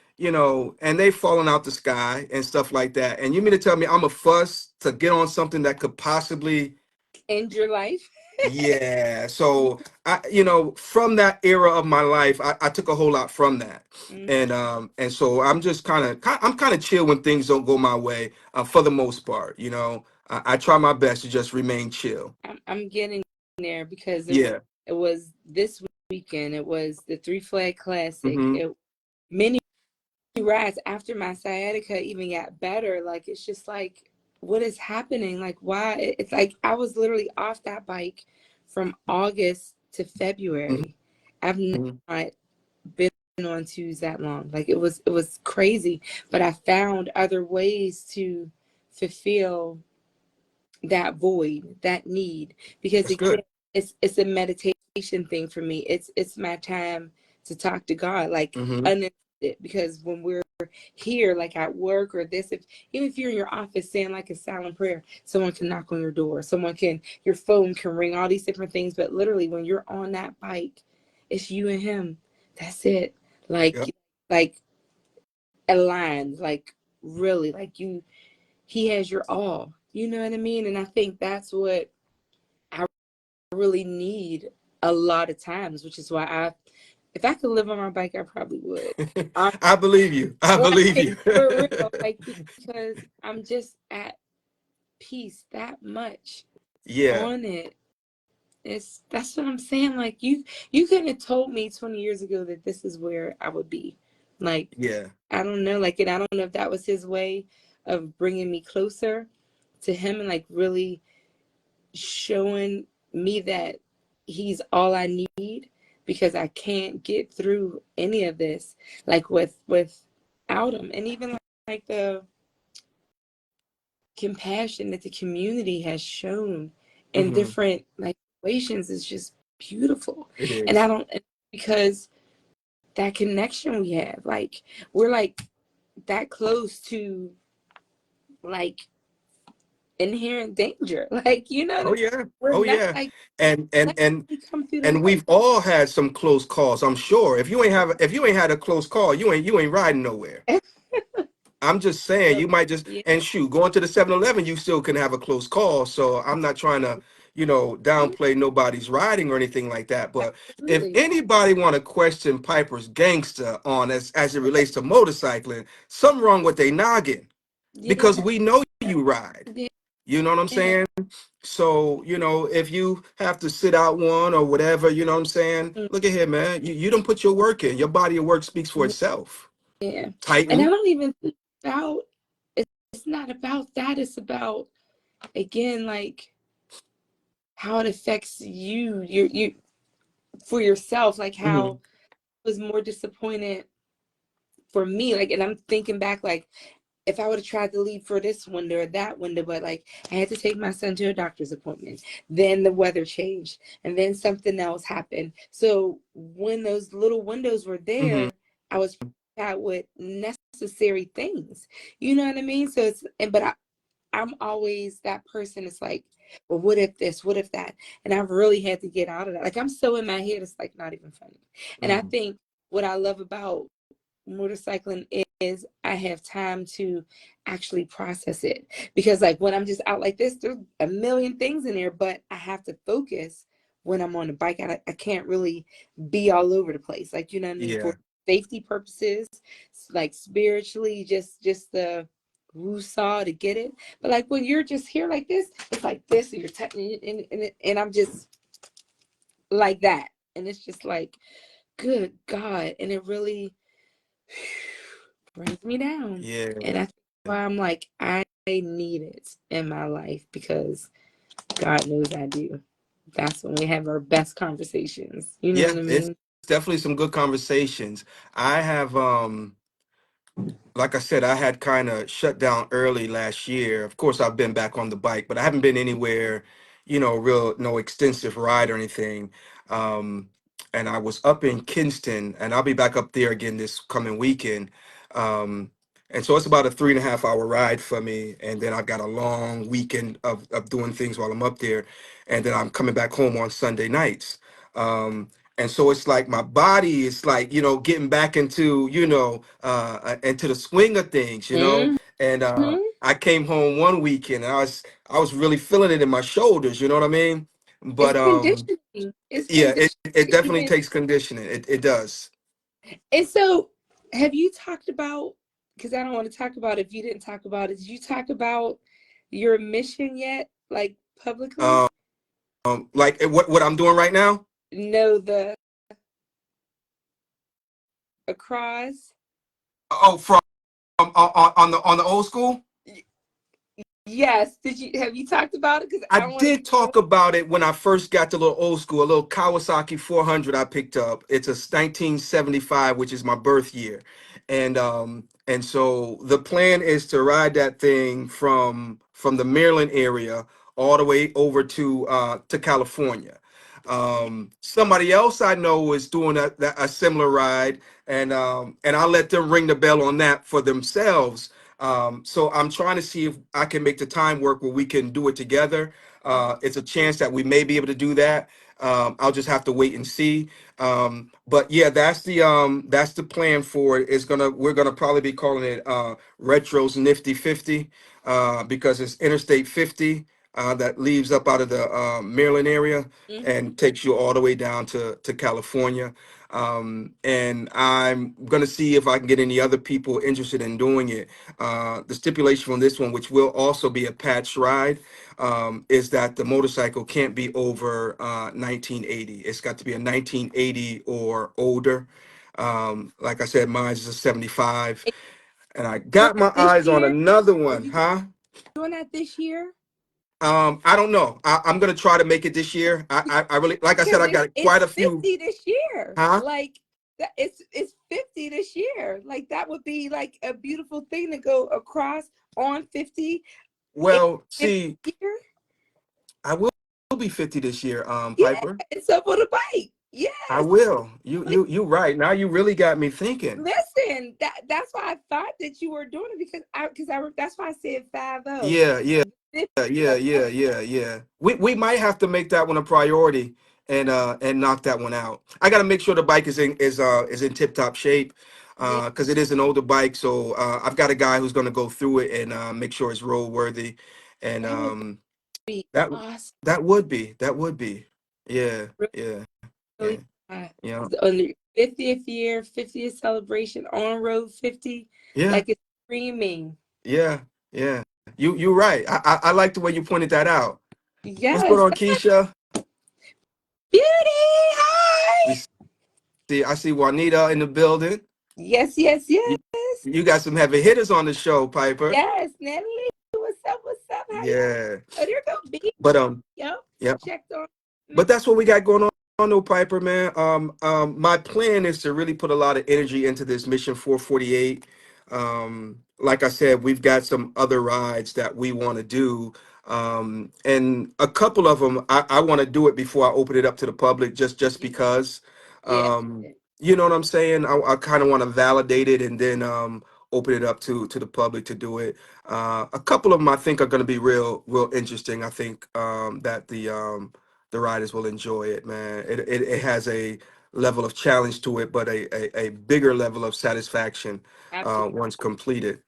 they falling out the sky and stuff like that. And you mean to tell me I'm a fuss to get on something that could possibly, End your life. yeah. So from that era of my life, I took a whole lot from that. Mm, And so I'm kind of chill when things don't go my way, for the most part. I try my best to just remain chill. I'm getting there because Yeah. it was this weekend. It was the Three Flag Classic. Hmm. It many rides after my sciatica even got better. Like it's just like what is happening? Like why? It's like I was literally off that bike from August to February. I've Hmm. not been on twos that long. Like it was crazy. But I found other ways to fulfill that void, that need. Because That's good. again, it's a meditation thing for me. It's my time to talk to God, like Hmm. uninterrupted. Because when we're here, like at work or this, even if you're in your office saying like a silent prayer, someone can knock on your door, your phone can ring, all these different things. But literally when you're on that bike, it's you and him. That's it. Like Yep. like aligned, like really, like he has your all. You know what I mean? And I think that's what I really need a lot of times, which is why if I could live on my bike, I probably would. I believe you. I believe Like you. for real, like because I'm just at peace that much Yeah. on it. That's what I'm saying. Like you couldn't have told me 20 years ago that this is where I would be. Like Yeah. I don't know, like, and I don't know if that was his way of bringing me closer to him and like really showing me that he's all I need because I can't get through any of this like without him. And even like the compassion that the community has shown in Hmm. different like situations is just beautiful. It And I is. don't because that connection we have, like we're like that close to like inherent danger. Like, you know what I Oh mean? yeah. We're Oh not yeah. like And and let and me come through the and light. we've all had some close calls. I'm sure. If you ain't had a close call, you ain't riding nowhere. I'm just saying, you might just, Yeah, and shoot, going to the 7-Eleven, you still can have a close call. So I'm not trying to, yeah, downplay nobody's riding or anything like that. But if absolutely. anybody want to question Piper's gangster on as it relates to motorcycling, something wrong with their noggin, because Yeah, we know you ride. yeah, You know what I'm yeah. saying? So, if you have to sit out one or whatever, you know what I'm saying? Mm, Look at here, man. You don't put your work in. Your body of work speaks for itself. yeah. And I Tighten. don't even think about it's not about that. It's about, again, like how it affects you for yourself, like Hmm. how I was more disappointed for me, like, and I'm thinking back, like, if I would have tried to leave for this window or that window, but like I had to take my son to a doctor's appointment, then the weather changed, and then something else happened. So when those little windows were Hmm. there, I was out with necessary things. You know what I mean? So I'm always that person. It's like, well, what if this? What if that? And I've really had to get out of that. Like, I'm so in my head, it's like not even funny. And I Hmm. think what I love about motorcycling is I have time to actually process it, because like when I'm just out like this, there's a million things in there, but I have to focus when I'm on the bike. I can't really be all over the place, like, you know what I mean, for Yeah. safety purposes, like spiritually, just the woo-saw to get it. But like when you're just here like this, it's like this, and you're touching it, and I'm just like that, and it's just like, good God, and it really brings me down. Yeah. And I think why I'm like, I need it in my life, because God knows I do. That's when we have our best conversations. You know Yeah. what I It's mean? definitely some good conversations. I have like I said, I had kind of shut down early last year. Of course, I've been back on the bike, but I haven't been anywhere, real, no extensive ride or anything. Um, and I was up in Kinston, and I'll be back up there again this coming weekend. Um, and so it's about a 3.5 hour ride for me. And then I've got a long weekend of doing things while I'm up there. And then I'm coming back home on Sunday nights. And so it's like my body is like, getting back into, into the swing of things, Mm-hmm. And I came home one weekend and I was really feeling it in my shoulders, you know what I mean? It's But conditioning. It's yeah, conditioning. it definitely Even, takes conditioning. It does. and so, have you talked about? Because I don't want to talk about if you didn't talk about it. Did you talk about your mission yet, like publicly? Um, like what I'm doing right now. No, the across. Oh, from on the old school. Yes. Did you have you talked about it? Because I I want to did talk about it when I first got the little old school, a little Kawasaki 400 I picked up. It's a 1975, which is my birth year. And so the plan is to ride that thing from the Maryland area all the way over to California. Somebody else I know is doing a similar ride, and I'll let them ring the bell on that for themselves. So I'm trying to see if I can make the time work where we can do it together. It's a chance that we may be able to do that. I'll just have to wait and see. But yeah, that's the plan for it. We're gonna probably be calling it Retro's Nifty 50 because it's Interstate 50 that leaves up out of the Maryland area Mhm. and takes you all the way down to California. And I'm gonna see if I can get any other people interested in doing it. The stipulation on this one, which will also be a patch ride, is that the motorcycle can't be over 1980. It's got to be a 1980 or older. Like I said, mine is a 75, and I Doing got my that this eyes on year? another Are one, you huh? doing that this year? I don't know. I'm gonna try to make it this year. I really, like I said, Because I got it's quite a few, 50 this year. huh? Like that, it's 50 this year. Like that would be like a beautiful thing to go across on 50 in Well, this see, year. I will be 50 this year, Yeah, Piper. it's up on a bike. I Yes. will. You Like, you you right. Now you really got me thinking. listen, that's why I thought that you were doing it, because I that's why I said 50. Yeah, yeah, 50, yeah, like yeah, yeah, yeah. We might have to make that one a priority and knock that one out. I got to make sure the bike is in tip top shape. Yeah. because it is an older bike. So I've got a guy who's going to go through it and make sure it's roadworthy. And That would be that awesome. that would be, yeah, yeah, yeah, Really fun. yeah, On the 50th year, 50th celebration on Road 50, yeah, like it's screaming. yeah, yeah. You're right. I like the way you pointed that out. What's going Yes. on, Keisha? Beauty. We Hi. see. I see Juanita in the building. Yes, yes, You, yes. you got some heavy hitters on the show, Piper. Yes, Natalie. What's up? What's up? How y'all? Yeah, Oh, there go B. but Yo, yeah. checked on me. But that's what we got going on, though, Piper, man. My plan is to really put a lot of energy into this Mission 448. Like I said, we've got some other rides that we want to do. And a couple of them, I want to do it before I open it up to the public, just because. Yeah. You know what I'm saying? I kind of want to validate it and then open it up to the public to do it. A couple of them I think are going to be real interesting. I think that the riders will enjoy it, man. It has a level of challenge to it, but a bigger level of satisfaction Absolutely. once completed.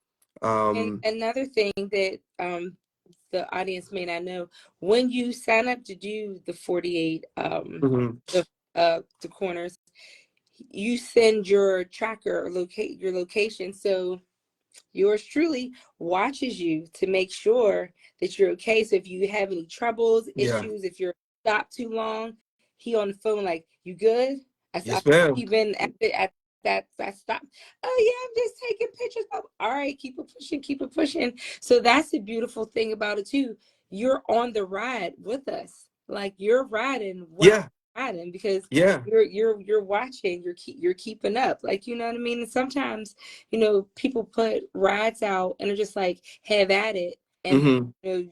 And Um, another thing that the audience may not know, when you sign up to do the 48 mhm. the corners, you send your tracker or locate your location. So yours truly watches you to make sure that you're okay. So if you have any troubles, Yeah. issues, if you're stopped too long, he on the phone like, you good? I Yes, ma'am. keep been at that stop. Oh yeah, I'm just taking pictures. Oh, all right, keep it pushing, keep it pushing. So that's the beautiful thing about it too. You're on the ride with us. Like you're riding while Yeah. we're riding because Yeah. you're watching, you're keeping up. Like you know what I mean? And sometimes people put rides out and are just like, have at it. And, Hmm.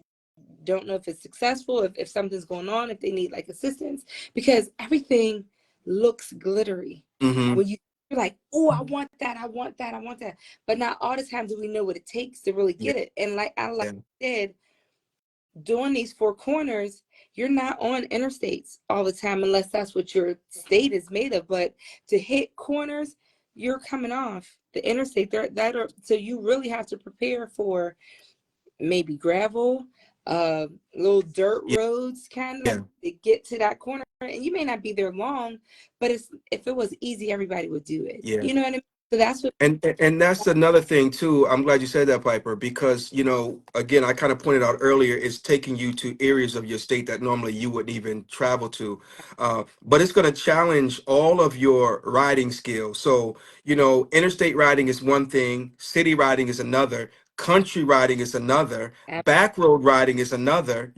don't know if it's successful, if something's going on, if they need like assistance, because everything looks glittery. Hmm. When you're like, oh, I want that, I want that, I want that. But not all the times do we know what it takes to really Yeah. get it. And like I Yeah. said, doing these four corners, you're not on interstates all the time unless that's what your state is made of. But to hit corners, you're coming off the interstate. So you really have to prepare for maybe gravel, little dirt Yeah. roads, kind of like Yeah. to get to that corner. And you may not be there long, but if it was easy, everybody would do it. Yeah. You know what I mean? So that's what. And that's another thing too. I'm glad you said that, Piper, because again, I kind of pointed out earlier, it's taking you to areas of your state that normally you wouldn't even travel to. But it's going to challenge all of your riding skills. So, interstate riding is one thing, city riding is another, country riding is another, back road riding is another,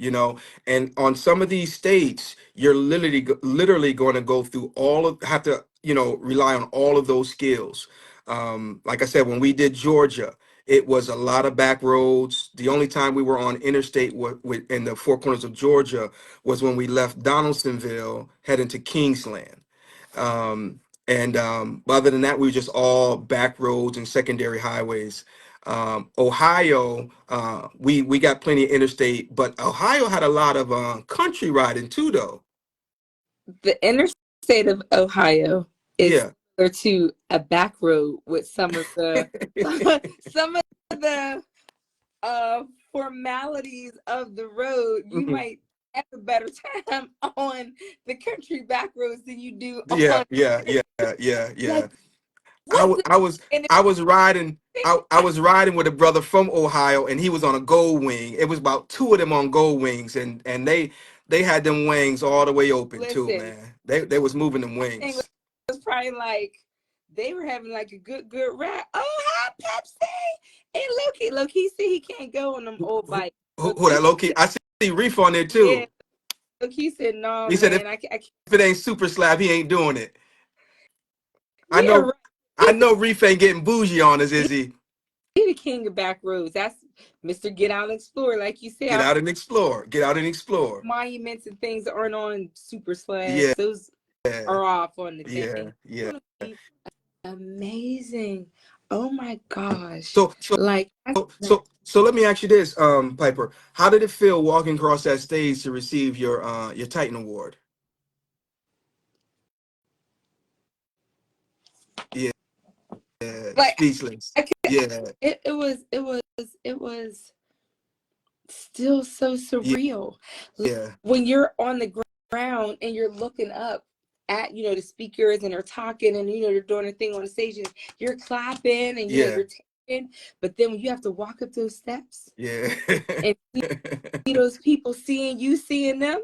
and on some of these states, you're literally going to go through have to, rely on all of those skills. Like I said, when we did Georgia, it was a lot of back roads. The only time we were on interstate in the four corners of Georgia was when we left Donaldsonville heading to Kingsland. But other than that, we were just all back roads and secondary highways. Ohio, we got plenty of interstate, but Ohio had a lot of country riding too, though. The interstate of Ohio is Yeah. similar to a back road with some of the some of the formalities of the road. You Mhm. might have a better time on the country back roads than you do Yeah, on yeah, yeah, yeah, yeah. like I what's was the I was and I was riding I was riding with a brother from Ohio and he was on a gold wing. It was about two of them on gold wings and they had them wings all the way open too, listen, man. They was moving them thing wings. was probably like they were having like a good rap. Oh hi Pepsi. And Loki see he can't go on them Who, old who, bikes. who that low key? I see Reef on there Yeah, too. Loki said no He said man, I can't. if it ain't super slab, he ain't doing it. I Yeah, know right. I He's know Reef ain't getting bougie on us, is he? the king of back roads. That's Mr. Get Out and Explore. Like you said, Get out and explore. Get out and explore. monuments and things that aren't on super Yeah, slabs. Those are off on the thing. yeah, It's yeah. gonna be amazing. Oh my gosh. So so Like so let me ask you this, Piper. How did it feel walking across that stage to receive your Titan Award? Yeah, yeah. Like speechless. I could, Yeah. it was still so surreal. Yeah. When you're on the ground and you're looking up at, the speakers and they're talking and, they're doing a thing on the stage and you're clapping and, Yeah. you're taking, but then when you have to walk up those steps Yeah. and see those people seeing you, seeing them,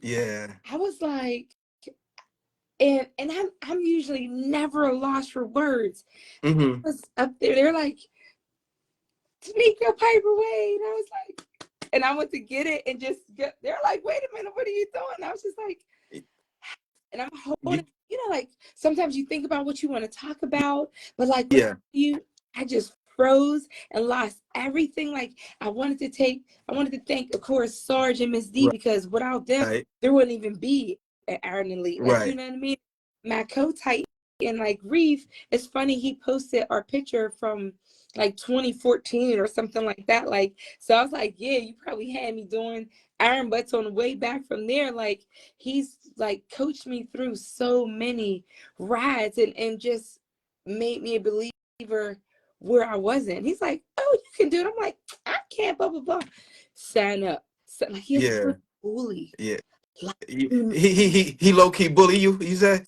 Yeah. I was like, and I'm usually never a loss for words. Mm-hmm. I was up there, they're like, Tamika Piper Wade. I was like, and I went to get it and just they're like, wait a minute, what are you doing? I was just like, and I'm holding, You, like sometimes you think about what you want to talk about, but like when yeah. I just froze and lost everything. Like I wanted to thank, of course, Sarge and Miss D, because without them, Right. there wouldn't even be an Aaron Elite. Like, you Right. know what I mean? My co-tight and like Reef, it's funny, he posted our picture from like 2014 or something like that. Like, so I was like, yeah, you probably had me doing iron butts on the way back from there. Like, he's like coached me through so many rides and just made me a believer where I wasn't. He's like, oh, you can do it. I'm like, I can't, blah, blah, blah. Sign up. So, like, he has Yeah. a bully. Yeah. Like, He low key bully you. You say?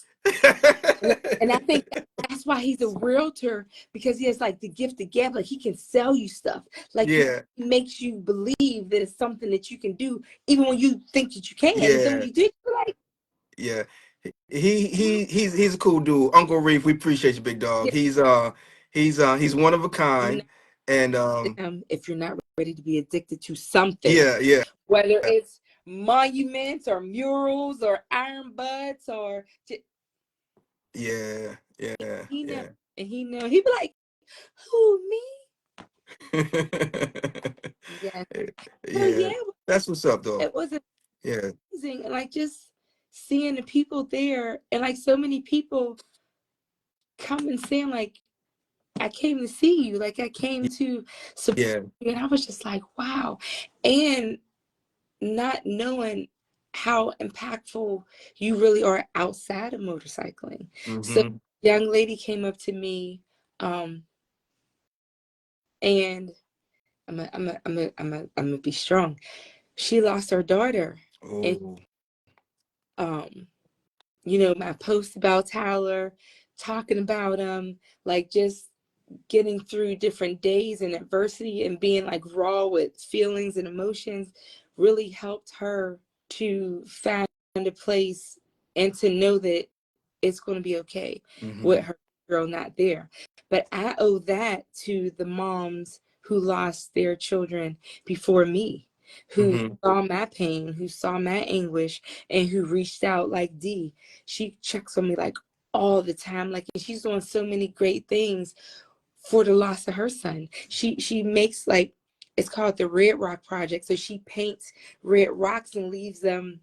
and I think that's why he's a realtor, because he has like the gift of gab. Like, he can sell you stuff. Like, he Yeah. makes you believe that it's something that you can do, even when you think that you can. And then when Yeah. you do, you're like, Yeah. wow. He's a cool dude. Uncle Reef, we appreciate you, big dog. Yeah. He's one of a Do kind. And if you're not ready to be addicted to something, yeah, yeah, whether it's monuments or murals or iron butts or yeah, yeah, he know, yeah. and he'd be like, who, me? Yeah. So Yeah. yeah, That's what's up though. it was Yeah. amazing. And like just seeing the people there, and like so many people come and saying like, I came to see you, like I came to support Yeah. you. And I was just like, wow. And not knowing how impactful you really are outside of motorcycling. So Mm-hmm. a young lady came up to me, and I'm gonna be strong. She lost her daughter, and Oh. um, my post about Tyler, talking about him, like just getting through different days and adversity and being like raw with feelings and emotions really helped her to find a place and to know that it's going to be okay with Mm-hmm. her girl not there. But I owe that to the moms who lost their children before me, who Mm-hmm. saw my pain, who saw my anguish, and who reached out. Like Dee, she checks on me like all the time. Like, and she's doing so many great things for the loss of her son. She makes, like, it's called the Red Rock Project. So she paints red rocks and leaves them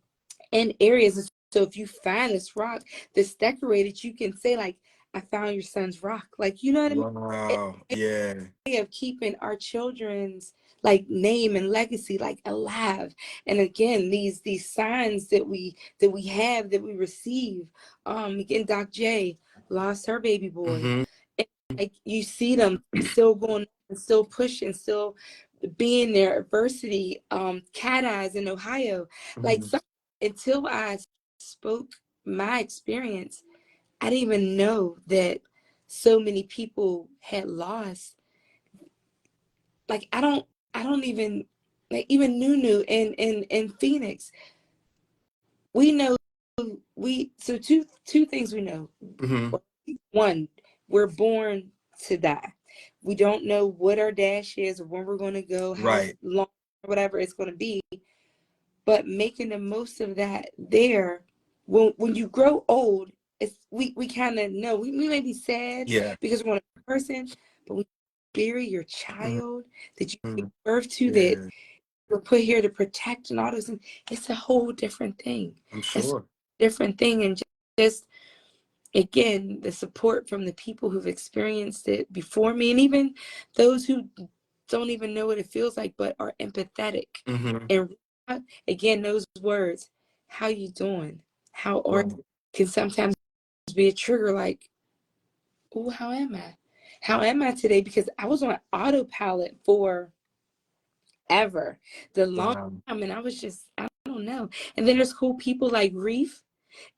in areas. So if you find this rock that's decorated, you can say like, I found your son's rock. Like, you know what I mean? It's Wow. Yeah. a way of keeping our children's like name and legacy like alive. And again, these signs that we have, that we receive. Again, Doc J lost her baby boy. Mm-hmm. And like you see them still going and still pushing, still being there. Adversity, Cat Eyes in Ohio. Like, Mm-hmm. until I spoke my experience, I didn't even know that so many people had lost. Like, I don't even, like, even Nunu in Phoenix. We know, so two things we know. Mm-hmm. One, we're born to die. We don't know what our dash is or when we're going to go, how Right. long, whatever it's going to be. But making the most of that there, when you grow old, we kind of know, we may be sad Yeah. because we're a person, but when you bury your child that you Mm-hmm. gave birth to, that Yeah. we're put here to protect and all those things, it's a whole different thing. I'm It's a sure. different thing. And just again, the support from the people who've experienced it before me, and even those who don't even know what it feels like but are empathetic. Mm-hmm. And again, those words, how you doing, how are Right. you, can sometimes be a trigger. Like, oh, how am I? How am I today? Because I was on autopilot for ever, the long Wow. time, and I was just, I don't know. And then there's cool people like Reef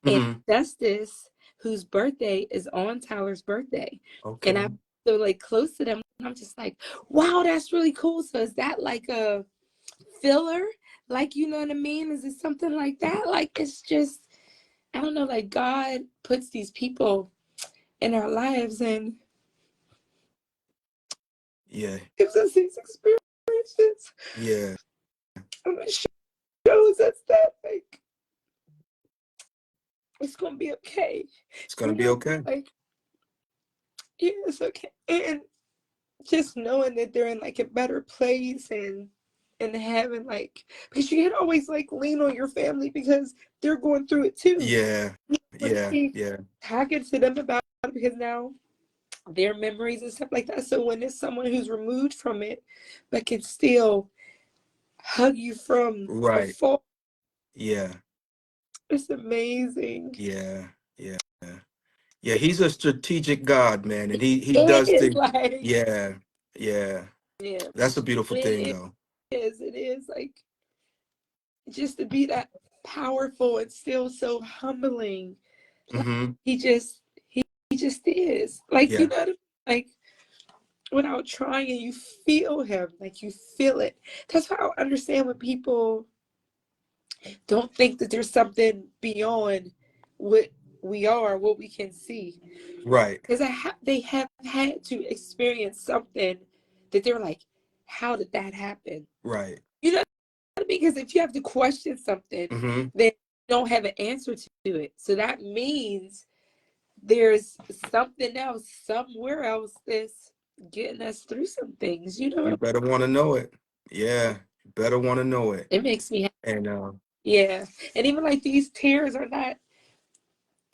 and Hmm. Justice, whose birthday is on Tyler's birthday. And Okay. I'm so like close to them. And I'm just like, wow, that's really cool. So is that like a filler? Like, you know what I mean? Is it something like that? Like, it's just, I don't know, like God puts these people in our lives and Yeah. gives us these experiences. Yeah. And it shows us that, like, it's going to be okay. It's gonna You be know, okay. like, yeah, it's okay. And just knowing that they're in like a better place and having like, because you can't always like lean on your family because they're going through it too. Yeah. You want to Yeah. keep Yeah. talking to them about it because now their memories and stuff like that. So when there's someone who's removed from it but can still hug you from Right. afar, Yeah. it's amazing. Yeah. Yeah. Yeah. He's a strategic God, man, and he It does is things. like, Yeah. Yeah. yeah, That's a beautiful thing, it though. is. It is like just to be that powerful and still so humbling. Like Hmm. he just he just is. Like you Yeah. know what I mean? Like without trying you feel him. Like you feel it. That's why I don't understand when people don't think that there's something beyond what we are, what we can see. Right. Because they have had to experience something that they're like, how did that happen? Right. You know, because if you have to question something, Hmm. then you don't have an answer to it. So that means there's something else somewhere else that's getting us through some things. You know what You better want to know it. Yeah. You better want to know it. it makes me happy. And Yeah. And even like these tears are not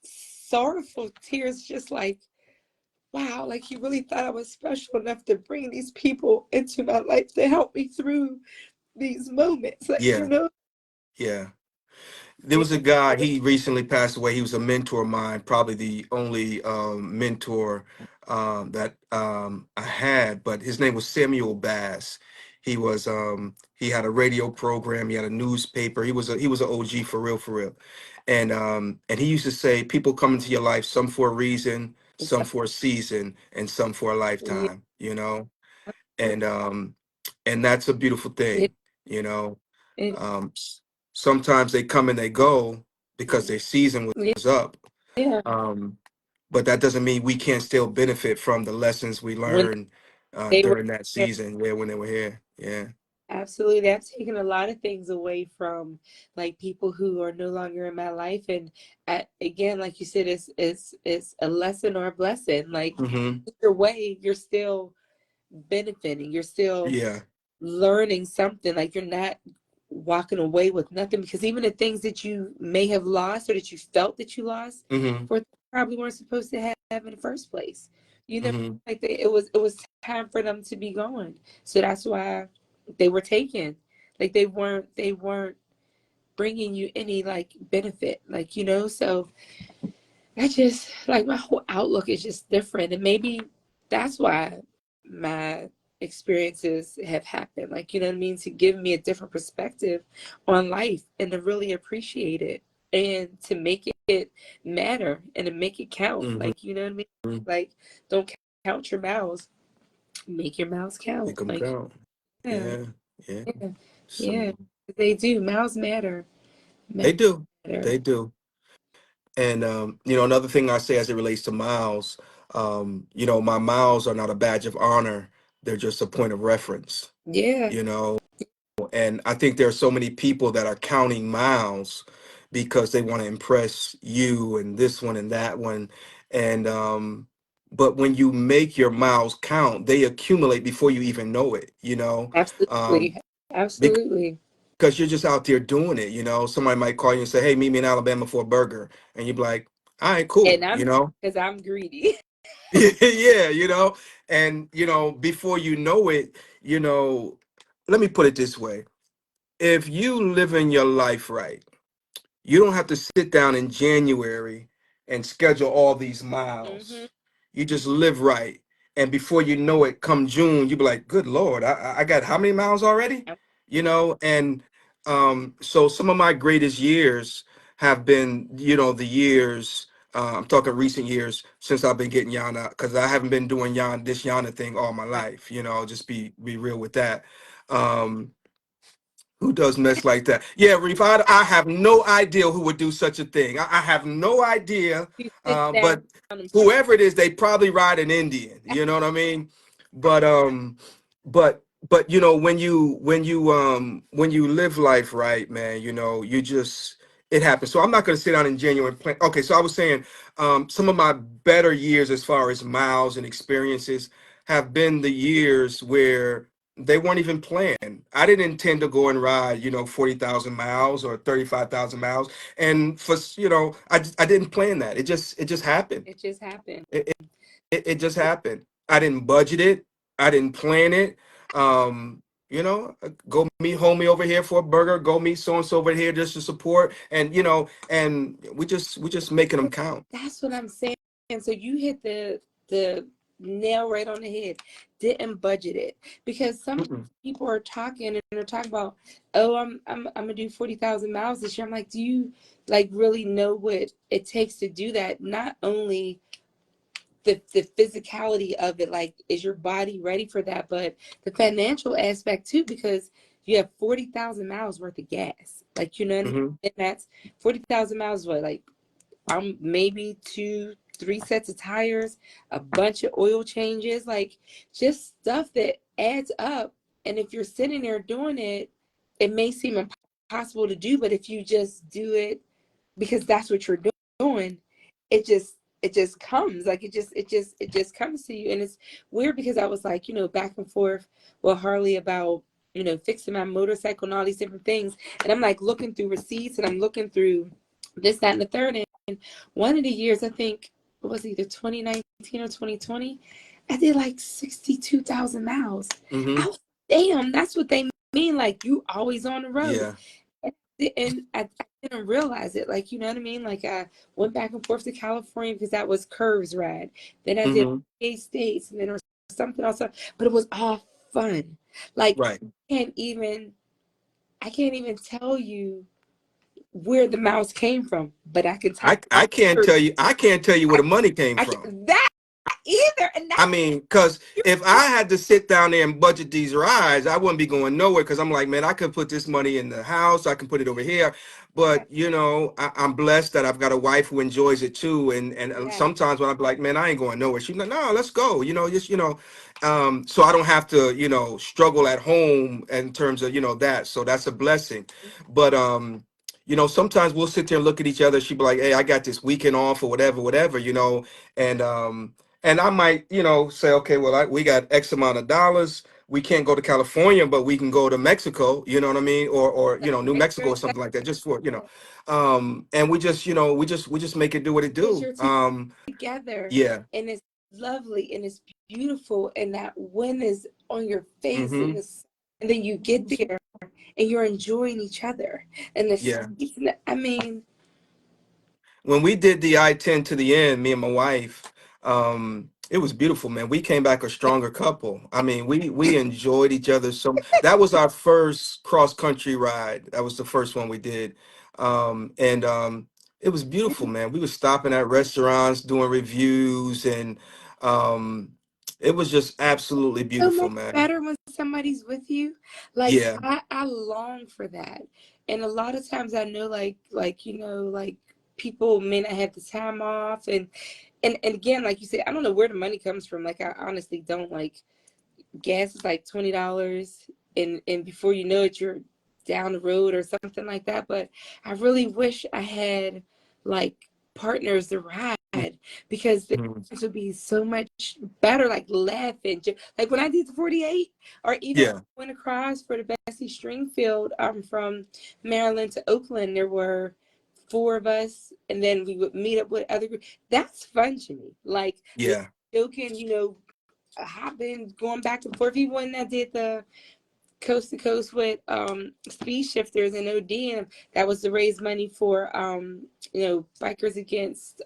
sorrowful tears, just like, wow, like you really thought I was special enough to bring these people into my life to help me through these moments. Like, you yeah. know, Yeah. There was a guy, he recently passed away. He was a mentor of mine, probably the only mentor that I had, but his name was Samuel Bass. He had a radio program, he had a newspaper. He was an OG for real, for real. And he used to say, people come into your life, some for a reason, some so, for a season, and some for a yeah, lifetime, you know? And that's a beautiful it, thing, you know. it, Sometimes they come and they go because their season yeah, was up. yeah. Um, but that doesn't mean we can't still benefit from the lessons we When learned they were during that here, season, yeah, when they were here. Yeah. absolutely, I've taken a lot of things away from like people who are no longer in my life, and again, like you said, it's a lesson or a blessing. Like Hmm. either way, you're still benefiting. You're still Yeah. learning something. Like you're not walking away with nothing because even the things that you may have lost or that you felt that you lost Hmm. were probably weren't supposed to have in the first place. You know, Hmm. like it was time for them to be gone. So that's why they were taken. Like they weren't bringing you any like benefit. Like you know, so I just like my whole outlook is just different, and maybe that's why my experiences have happened. Like you know what I mean, to give me a different perspective on life and to really appreciate it and to make it matter and to make it count. Hmm. Like you know what I mean, like don't count your miles, make your miles Make count. them Like count. yeah, Yeah. Yeah. yeah, yeah. So They do. Miles matter. they do. Matter. They do. And another thing I say as it relates to miles, my miles are not a badge of honor. They're just a point of reference. Yeah, You know, and I think there are so many people that are counting miles because they want to impress you and this one and that one. And but when you make your miles count, they accumulate before you even know it, um, absolutely, absolutely. because you're just out there doing it. Somebody might call you and say, "Hey, meet me in Alabama for a burger," and you'd be like, "All right, And cool," I'm because I'm greedy. yeah, and before you know it, let me put it this way. If you live in your life right, you don't have to sit down in January and schedule all these Hmm. miles. You just live right. and before you know it, come June, you be like, good Lord, I got how many miles already? You know, and so some of my greatest years have been, you know, the years, I'm talking recent years since I've been getting Yana, because I haven't been doing this Yana thing all my life, you know, just be real with that. Um, who does mess like that? Yeah, Reef, I have no idea who would do such a thing. I have no idea. You sit down But whoever it is, they probably ride an Indian. You know what I mean? But but you know, when you live life right, man, you know, you just it happens. So I'm not gonna sit down in genuine plan. Okay, so I was saying some of my better years as far as miles and experiences have been the years where they weren't even planned. I didn't intend to go and ride, you know, 40,000 miles or 35,000 miles. And for, you know, I didn't plan that. It just happened. it just happened. It, it just happened. I didn't budget it. I didn't plan it. You know, go meet homie over here for a burger, go meet so and so over here just to support. And, you know, and we just making them count. That's what I'm saying. So you hit the nail right on the head. Didn't budget it, because some Mm-mm. people are talking and they're talking about, oh, I'm gonna do 40,000 miles this year. I'm like, do you like really know what it takes to do that? Not only the physicality of it, like, is your body ready for that, but the financial aspect too, because you have 40,000 miles worth of gas. Like, you know what I mean? Mm-hmm. And that's 40,000 miles, what, like, maybe 2, 3 sets of tires, a bunch of oil changes, like just stuff that adds up. And if you're sitting there doing it, it may seem impossible to do, but if you just do it because that's what you're doing, it just comes. Like it just comes to you. And it's weird because I was like, back and forth with Harley about, fixing my motorcycle and all these different things. And I'm like looking through receipts and I'm looking through this, that, and the third. And one of the years, I think it was either 2019 or 2020, I did like 62,000 miles. Mm-hmm. I was, damn, that's what they mean. Like, you always on the road. Yeah. And I didn't realize it. Like, you know what I mean? Like, I went back and forth to California because that was Curves ride. Then I did Mm-hmm. 8 states, and then there was something else. But it was all fun. Like, Right. can't even, I can't even tell you where the mouse came from, but I can tell you I can't tell you where I, the money came I from. can, that either. And I that's mean, because if I had to sit down there and budget these rides, I wouldn't be going nowhere. Because I'm like, man, I could put this money in the house. I can put it over here. But yes, you know, I'm blessed that I've got a wife who enjoys it too. And yes. sometimes when I'm like, man, I ain't going nowhere. She's like, no, let's go. You know, just so I don't have to, you know, struggle at home in terms of, you know, that. So that's a blessing. But you know, sometimes we'll sit there and look at each other. She'd be like, hey, I got this weekend off or whatever, you know, and and I might, you know, say, okay, well, we got X amount of dollars. We can't go to California, but we can go to Mexico. You know what I mean, or you know, New Mexico or something like that, just for you know. And we just, you know, we just make it do what it Because do. you're together, Yeah. and it's lovely and it's beautiful, and that wind is on your face, Mm-hmm. and then you get there and you're enjoying each other. And Yeah. I mean, When we did the I-10 to the end, me and my wife, it was beautiful, man. We came back a stronger couple. I mean, we enjoyed each other so. That was our first cross country ride. That was the first one we did, and it was beautiful, man. We were stopping at restaurants, doing reviews, and um, it was just absolutely so beautiful, much man. better when somebody's with you. Like, Yeah, I long for that. And a lot of times I know, like, like people may not have the time off, and again, like you said, I don't know where the money comes from. Like, I honestly don't. Like, gas is like $20, and before you know it, you're down the road or something like that. But I really wish I had like partners to ride, because this mhm. would be so much better. Like, laughing, like when I did the 48, or even when Yeah, I went across for the Bessie Stringfield, from Maryland to Oakland. There were four of us, and then we would meet up with other groups. That's fun to me. Like, yeah, joking, hopping, going back and forth. Even when I did the coast to coast with speed shifters and OD, and that was to raise money for bikers against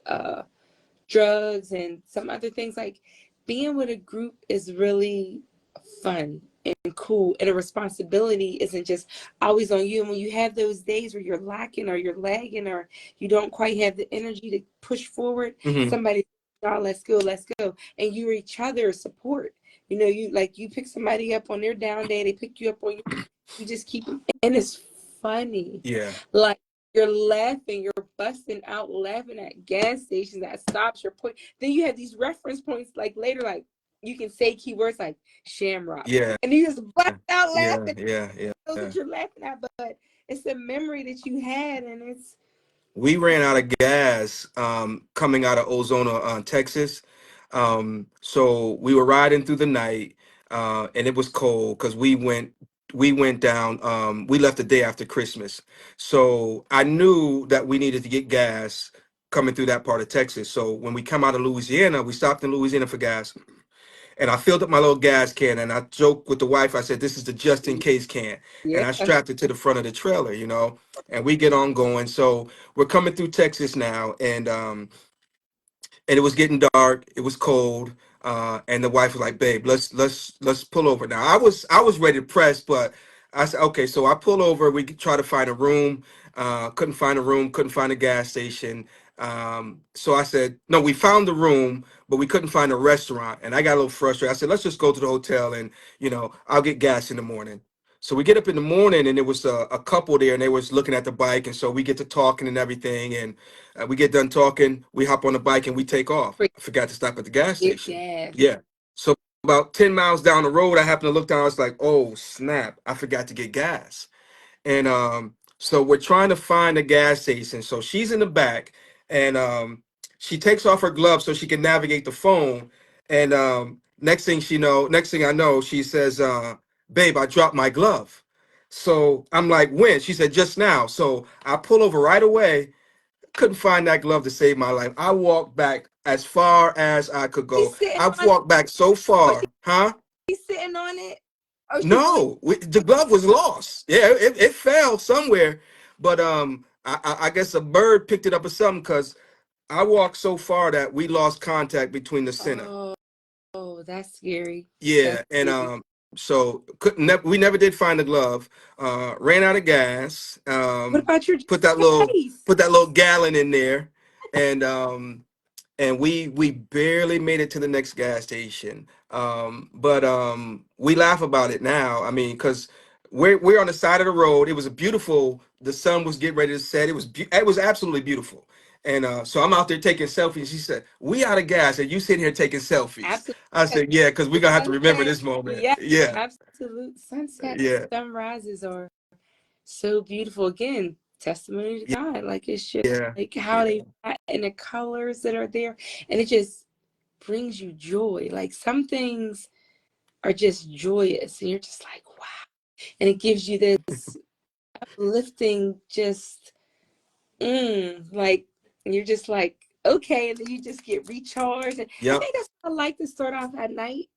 drugs and some other things. Like, being with a group is really fun and cool, and a responsibility isn't just always on you. And when you have those days where you're lacking or you're lagging or you don't quite have the energy to push forward, Hmm. somebody, oh, let's go, and you're each other's support. You know, you pick somebody up on their down day, they pick you up on your, you just keep, and it's funny. Yeah. Like, you're laughing, you're busting out laughing at gas stations, at stops, you're put. Then you have these reference points like later, like you can say keywords like Shamrock, Yeah. and you just bust out Yeah. laughing. Yeah. Those Yeah. that you're laughing at, but it's a memory that you had, and it's We ran out of gas coming out of Ozona, Texas. So we were riding through the night, and it was cold because we went down. We left the day after Christmas, so I knew that we needed to get gas coming through that part of Texas. So when we come out of Louisiana, we stopped in Louisiana for gas, and I filled up my little gas can, and I joked with the wife. I said, "This is the just in case can," yeah. and I strapped it to the front of the trailer, and we get on going. So we're coming through Texas now, and it was getting dark. It was cold, and the wife was like, "Babe, let's pull over." Now I was ready to press, but I said, "Okay." So I pull over. We try to find a room. Couldn't find a room. Couldn't find a gas station. So I said, "No, we found the room, but we couldn't find a restaurant." And I got a little frustrated. I said, "Let's just go to the hotel, and I'll get gas in the morning." So we get up in the morning, and there was a couple there, and they was looking at the bike, and so we get to talking and everything, and we get done talking, we hop on the bike and we take off. I forgot to stop at the gas Get station. gas. Yeah. So about 10 miles down the road, I happened to look down. I was like, oh, snap. I forgot to get gas. And so we're trying to find a gas station. So she's in the back, and she takes off her gloves so she can navigate the phone. And next thing I know, she says, babe, I dropped my glove. So I'm like, when? She said, just now. So I pull over right away. Couldn't find that glove to save my life. I walked back as far as I could go. She's sitting I've on it. walked back so Oh, far, huh? she's sitting on it. Oh, she really. No, the glove was lost. Yeah, it fell somewhere, but I guess a bird picked it up or something because I walked so far that we lost contact between the center. Oh, that's scary. Yeah, That's and scary. so we never did find the glove. Ran out of gas. What about your Put that little case? put that little gallon in there, and we barely made it to the next gas station. But we laugh about it now. I mean, because we're on the side of the road. It was a beautiful. The sun was getting ready to set. It was absolutely beautiful. And so I'm out there taking selfies. She said, "We out of gas, and you sitting here taking selfies." Absolutely. I said, "Yeah, because we're gonna have to remember Sunset. this moment." Yeah, Yeah, absolute sunset, yeah, sunrises are so beautiful. Again, testimony to God. Like, it's just yeah, like how yeah. they, and the colors that are there, and it just brings you joy. Like, some things are just joyous, and you're just like, wow. And it gives you this uplifting, just like, you're just like, okay, and then you just get recharged. And I Yep. think that's why I like to start off at night,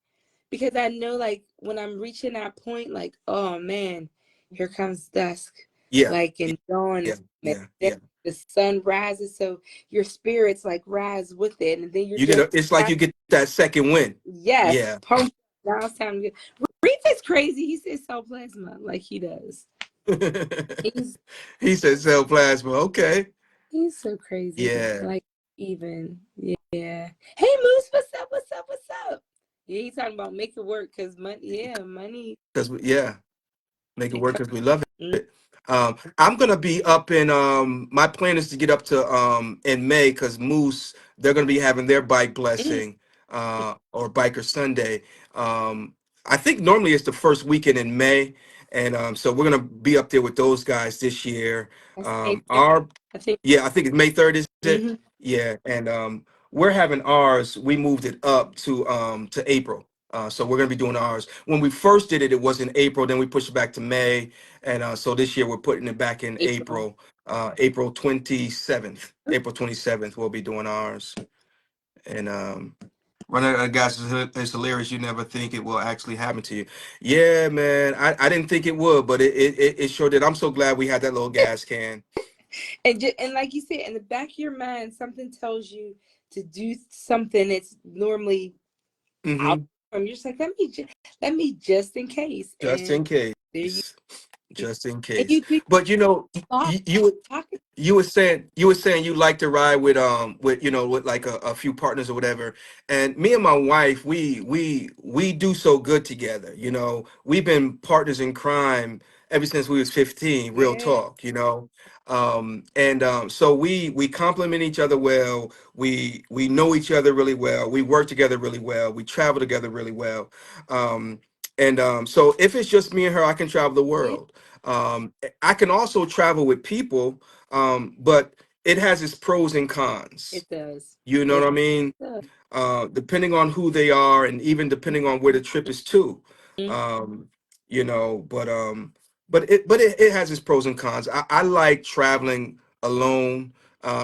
because I know, like, when I'm reaching that point, like, oh man, here comes dusk, Yeah. like, and dawn Yeah. is coming. Yeah. Then Yeah. the sun rises, so your spirits like rise with it, and then you're You get just, it's like you get that second win. yes, Yeah. pumped. Now it's time to get. Reef is crazy. He says cell plasma, like he does. He's He said cell plasma. Okay. he's so crazy. Yeah. Like, even, yeah. Hey Moose, what's up? What's up? What's up? Yeah, he's talking about make it work, because money. Yeah, money. Because yeah, make it It work comes. because we love it. I'm gonna be up in my plan is to get up to in May because Moose, they're gonna be having their bike Mm, blessing or biker Sunday. I think normally it's the first weekend in May, and so we're gonna be up there with those guys this year. that's May 3rd. Our I think. Yeah, I think it's May 3rd, is it? Hmm. Yeah, and we're having ours. We moved it up to April. So we're gonna be doing ours. When we first did it, it was in April. Then we pushed it back to May, and so this year we're putting it back in April. April. April 27th. April 27th, we'll be doing ours. And one of the guys is hilarious. You never think it will actually happen to you. Yeah, man. I didn't think it would, but it sure did. I'm so glad we had that little gas can. And like you said, in the back of your mind, something tells you to do something that's normally out Mm-hmm. from. You're just like, let me just in case. Just And in case. there you Just in and case. you do But you know, talk, you talk. you were saying you like to ride with with like a few partners or whatever. And me and my wife, we do so good together. We've been partners in crime ever since we was 15, real Yeah, talk. And so we complement each other well. We know each other really well. We work together really well. We travel together really well. And so if it's just me and her, I can travel the yeah, world. I can also travel with people, but it has its pros and cons. it does. You know It what I mean? does. Depending on who they are, and even depending on where the trip is to. Mhm. Um, but it has its pros and cons. I like traveling alone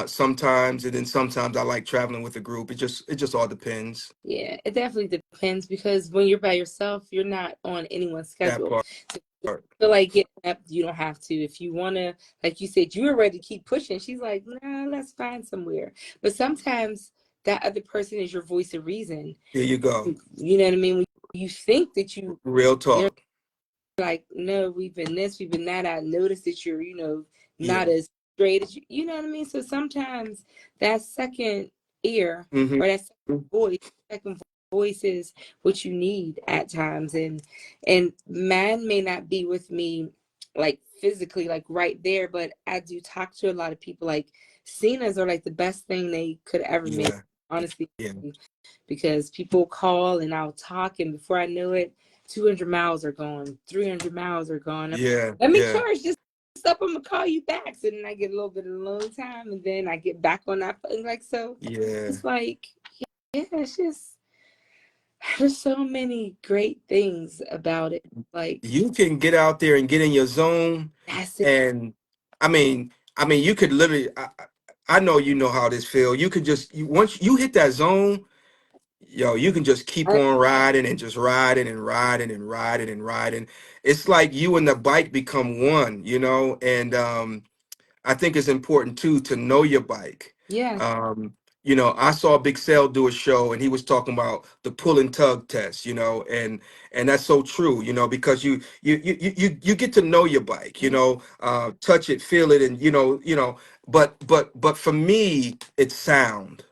sometimes, and then sometimes I like traveling with a group. It just all depends. Yeah, it definitely depends because when you're by yourself, you're not on anyone's That schedule. part. So if you feel like getting up, you don't have to. If you want to, like you said, you were ready to keep pushing. She's like, no, let's find somewhere. But sometimes that other person is your voice of reason. There you go. You know what I mean? When you think that Real they're talk. like, no, we've been this, we've been that. I noticed that you're, not Yeah. as straight as you know what I mean? So sometimes that second ear Hmm. or that second voice is what you need at times. And man may not be with me like physically, like right there, but I do talk to a lot of people. Like Cena's are like the best thing they could ever make, Yeah. honestly, Yeah. because people call and I'll talk, and before I know it, 200 miles are gone, 300 miles are gone. Yeah. Let me Yeah. charge this up. I'm gonna call you back. So then I get a little bit of alone time, and then I get back on that phone. Like, so Yeah. it's like, yeah, it's just there's so many great things about it. Like, You can get out there and get in your zone, that's it. and I mean, you could literally. I know you know how this feel. You could just once you hit that zone, yo, you can just keep on riding and just riding and riding and riding and riding. It's like you and the bike become one, and I think it's important too to know your bike. Yeah, I saw Big Sale do a show and he was talking about the pull and tug test, and that's so true, because you get to know your bike, touch it, feel it, and but for me, it's sound,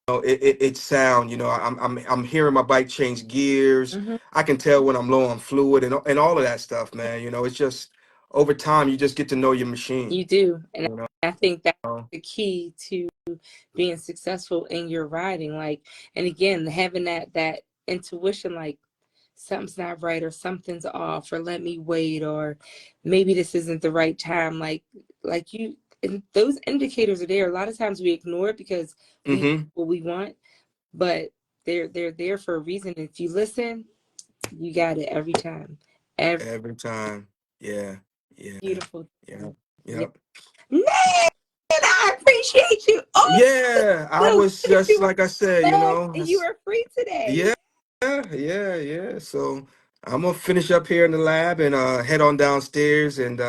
it's sound, I'm hearing my bike change gears. hmm I can tell when I'm low on fluid and all of that stuff, man. It's just over time you just get to know your machine. you do, and You I think that's know. the key to being successful in your riding. Like, and again, having that intuition, like something's not right or something's off, or let me wait, or maybe this isn't the right time. Like you, and those indicators are there. A lot of times we ignore it because we know Mm-hmm. what we want, but they're there for a reason. If you listen, you got it every time. Every Every time. Yeah. Yeah. beautiful Yeah. thing. Yeah. Yep. Man, I appreciate you. Oh, Yeah. I so was good that just you were like I said, back and you were free today. yeah, yeah. So I'm gonna finish up here in the lab and head on downstairs and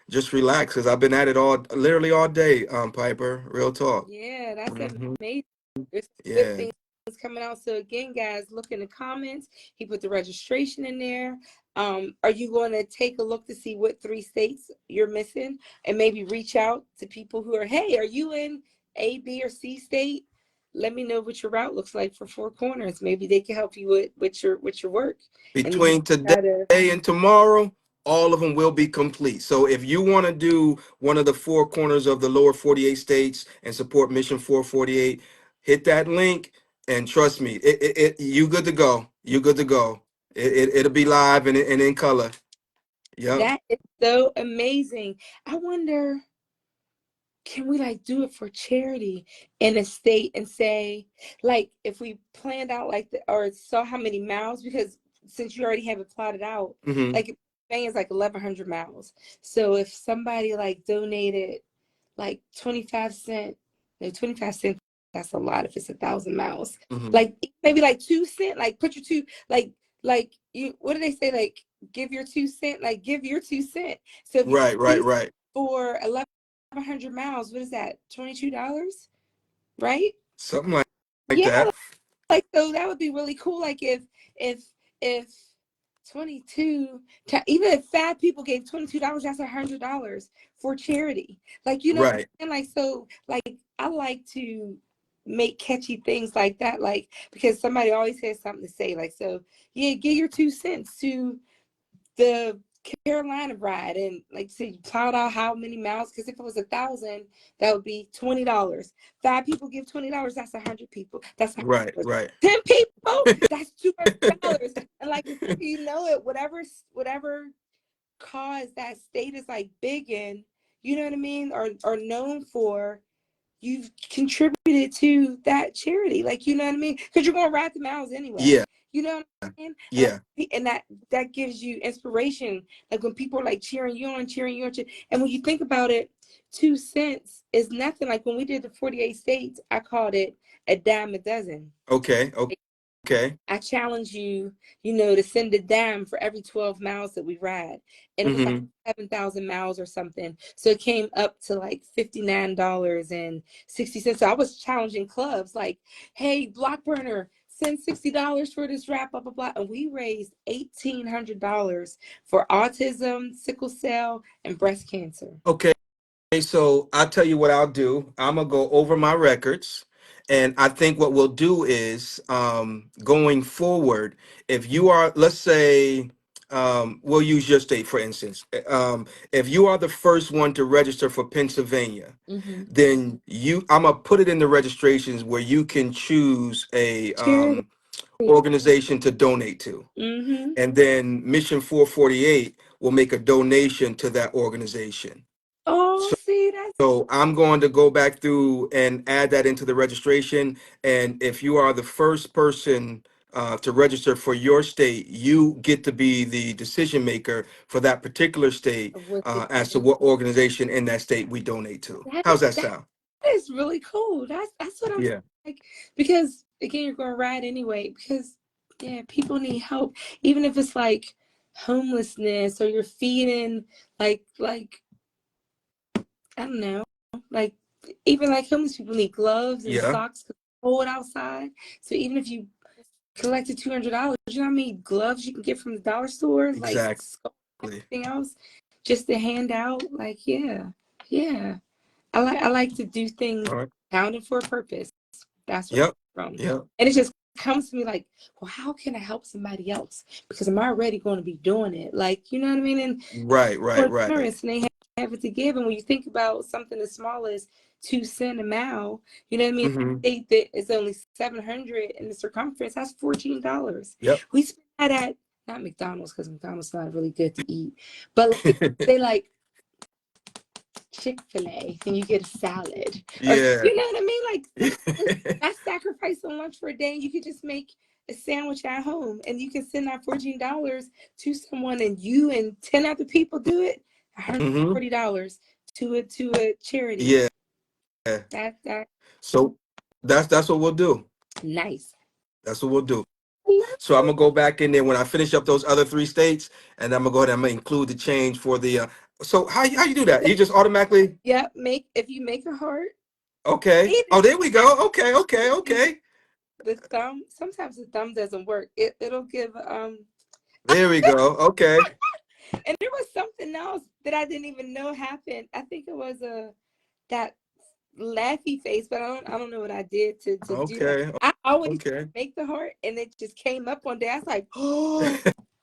just relax because I've been at it literally all day, Piper. Real talk. Yeah, that's Hmm. amazing. There's some good Yeah. things coming out. So again, guys, look in the comments. He put the registration in there. Are you going to take a look to see what 3 states you're missing and maybe reach out to people who are, hey, are you in A, B, or C state? Let me know what your route looks like for Four Corners. Maybe they can help you with your work. And then you Between today try to, and tomorrow, all of them will be complete. So if you want to do one of the four corners of the lower 48 states and support Mission 448, hit that link and trust me, you good to go. You good to go. It'll be live and in color. Yep. that is so amazing. I wonder, can we like do it for charity in a state and say, like, if we planned out like or saw how many miles, because since you already have it plotted out, Hmm. like Spain is like 1,100 miles. So if somebody like donated like 25 cent, no, 25 cents, that's a lot if it's 1,000 miles. Hmm. Like maybe like 2 cent, like put your like you, what do they say? Like give your 2 cent, like give your 2 cent. So if you Right, right, right. for 1,100 miles, what is that? $22, right? Something like Yeah, that. like, so that would be really cool. Like if 22, even if 5 people gave $22, that's $100 for charity. Like, you know, Right. and like, so like, I like to make catchy things like that, like, because somebody always has something to say, like, so yeah, give your 2 cents to the Carolina ride, and like say you plowed out how many miles, because if it was 1,000, that would be $20. 5 people give $20, that's 100 people, that's Right. $100. Right. 10 people, that's $200. And like, you know, it whatever cause that state is like big in, you know what I mean, or known for, you've contributed to that charity. Like, you know what I mean? Because you're going to ride the miles anyway. Yeah. You know what I mean? Yeah. And that gives you inspiration. Like when people are like cheering you on. And when you think about it, 2 cents is nothing. Like when we did the 48 states, I called it a dime a dozen. Okay. Okay. I challenge you, you know, to send a dime for every 12 miles that we ride. And it was like 7,000 miles or something. So it came up to like $59.60. So I was challenging clubs like, hey, Blockburner, send $60 for this wrap, blah, blah, blah. And we raised $1,800 for autism, sickle cell, and breast cancer. Okay. So I'll tell you what I'll do. I'm gonna go over my records, and I think what we'll do is going forward, if you are, let's say, we'll use your state for instance. If you are the first one to register for Pennsylvania, then I'm gonna put it in the registrations where you can choose a Charity. organization to donate to, and then Mission 448 will make a donation to that organization. Oh, see, that's So I'm going to go back through and add that into the registration. And if you are the first person to register for your state, you get to be the decision maker for that particular state what the as to what organization in that state we donate to. How's that that sound? is really cool. That's what I'm Yeah. like, because again, you're going to ride anyway, because yeah, people need help, even if it's like homelessness, or you're feeding like I don't know, like even like homeless people need gloves and Yeah. socks, 'cause it's cold outside. So even if you collected $200, you know how many gloves you can get from the dollar store, like Exactly. everything else, just to hand out. Like, yeah. I like to do things All right. counted for a purpose. That's where Yep. I'm from. Yep. And it just comes to me like, well, how can I help somebody else? Because I'm already going to be doing it. Like, you know what I mean? And Right. Right. we're Right. generous, and they have it to give. And when you think about something as small as 2 cents a mile, you know what I mean? Mm-hmm. They that is only 700 in the circumference. That's $14. Yep. We spend that at not McDonald's, because McDonald's is not really good to eat, but like, they like Chick-fil-A and you get a salad, or Yeah. you know what I mean? Like that's sacrifice on lunch for a day, and you could just make a sandwich at home, and you can send that $14 to someone, and you and 10 other people do it, Mm-hmm. $140 to a charity. Yeah. That So that's what we'll do. nice. That's what we'll do. I love So I'm gonna go back in there when I finish up those other 3 states, and I'm gonna go ahead and I'm gonna include the change for the. So how you do that? it. You just automatically Yeah, make if you make a heart, okay? it Oh, there we go. Okay, okay, is okay. the thumb. Sometimes the thumb doesn't work. It'll give There we go. Okay. and there was something else that I didn't even know happened. I think it was that laughy face, but I don't know what I did to do that. Okay. I always Okay. make the heart, and it just came up one day. I was like, oh,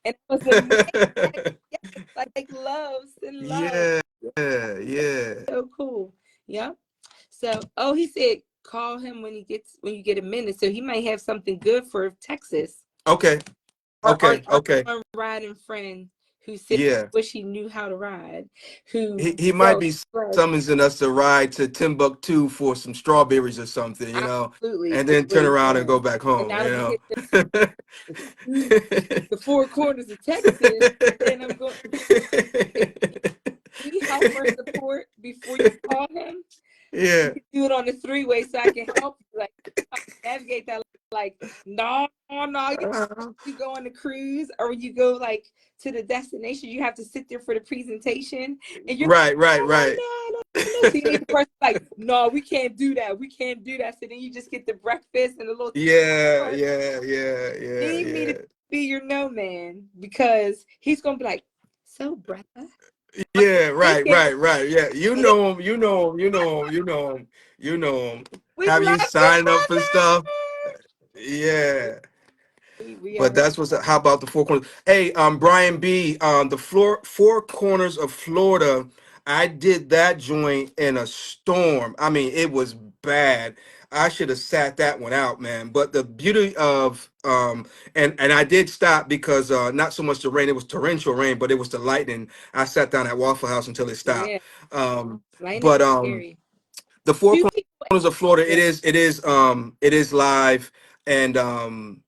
and it was amazing. Like, yes, like loves and love. Yeah. Yeah. So cool. Yep. So, oh, he said call him when you get a minute. So he might have something good for Texas, Okay. or Okay. Okay. one riding friend who said Yeah. wish he knew how to ride, He who he might sells be drugs. summoning us to ride to Timbuktu for some strawberries or something, Absolutely, and is then turn what he's around and go doing. back And home, now that we hit the four corners of Texas, then I'm going. If we help or support before you call him, you Yeah. can do it on the 3-way, so I can help you, like navigate that. Like, no, no, you go on the cruise, or when you go like to the destination, you have to sit there for the presentation, and you're like, Right, right, oh right. no, So you need the person like, no, we can't do that. We can't do that. So then you just get the breakfast and a little. Yeah, Part. yeah, yeah, yeah, Need me to yeah. be your no man because he's gonna be like, so brother, Yeah, right, thinking, right, right. Yeah, you yeah, know him, you know him, you know him, you know him, you know him. we Have you love you, signed up for stuff? brother. Yeah. We But already that's what's how about the four corners? Hey, Brian B, the four corners of Florida. I did that joint in a storm. I mean, it was bad. I should have sat that one out, man. But the beauty of and I did stop because not so much the rain, it was torrential rain, but it was the lightning. I sat down at Waffle House until it stopped. yeah. Lightning But scary. the four Two people. corners of Florida, Yeah. it is live, and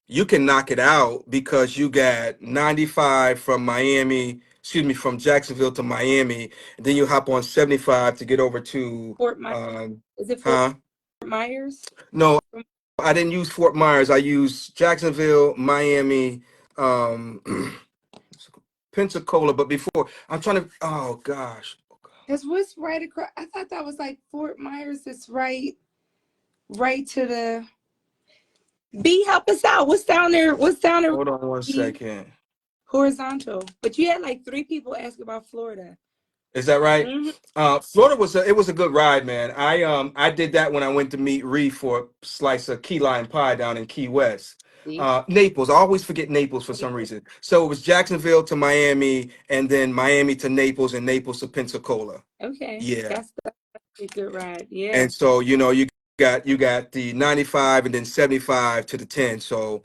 you can knock it out because you got 95 from Miami, excuse me, from Jacksonville to Miami, and then you hop on 75 to get over to Fort Myers. um Is it Fort huh? Myers? No, I didn't use Fort Myers. I used Jacksonville, Miami, um Pensacola, but before I'm trying to, oh gosh. Because what's right across? I thought that was like Fort Myers. It's right to the. B, help us out. What's down there? What's down there? Hold on one B, second. horizontal. But you had like 3 people ask about Florida. Is that right? Mm-hmm. Florida was it was a good ride, man. I did that when I went to meet Reef for a slice of key lime pie down in Key West. See? Naples. I always forget Naples for some reason. So it was Jacksonville to Miami, and then Miami to Naples, and Naples to Pensacola. Okay, Yeah. that's a good ride. Yeah. And so, you got the 95 and then 75 to the 10. So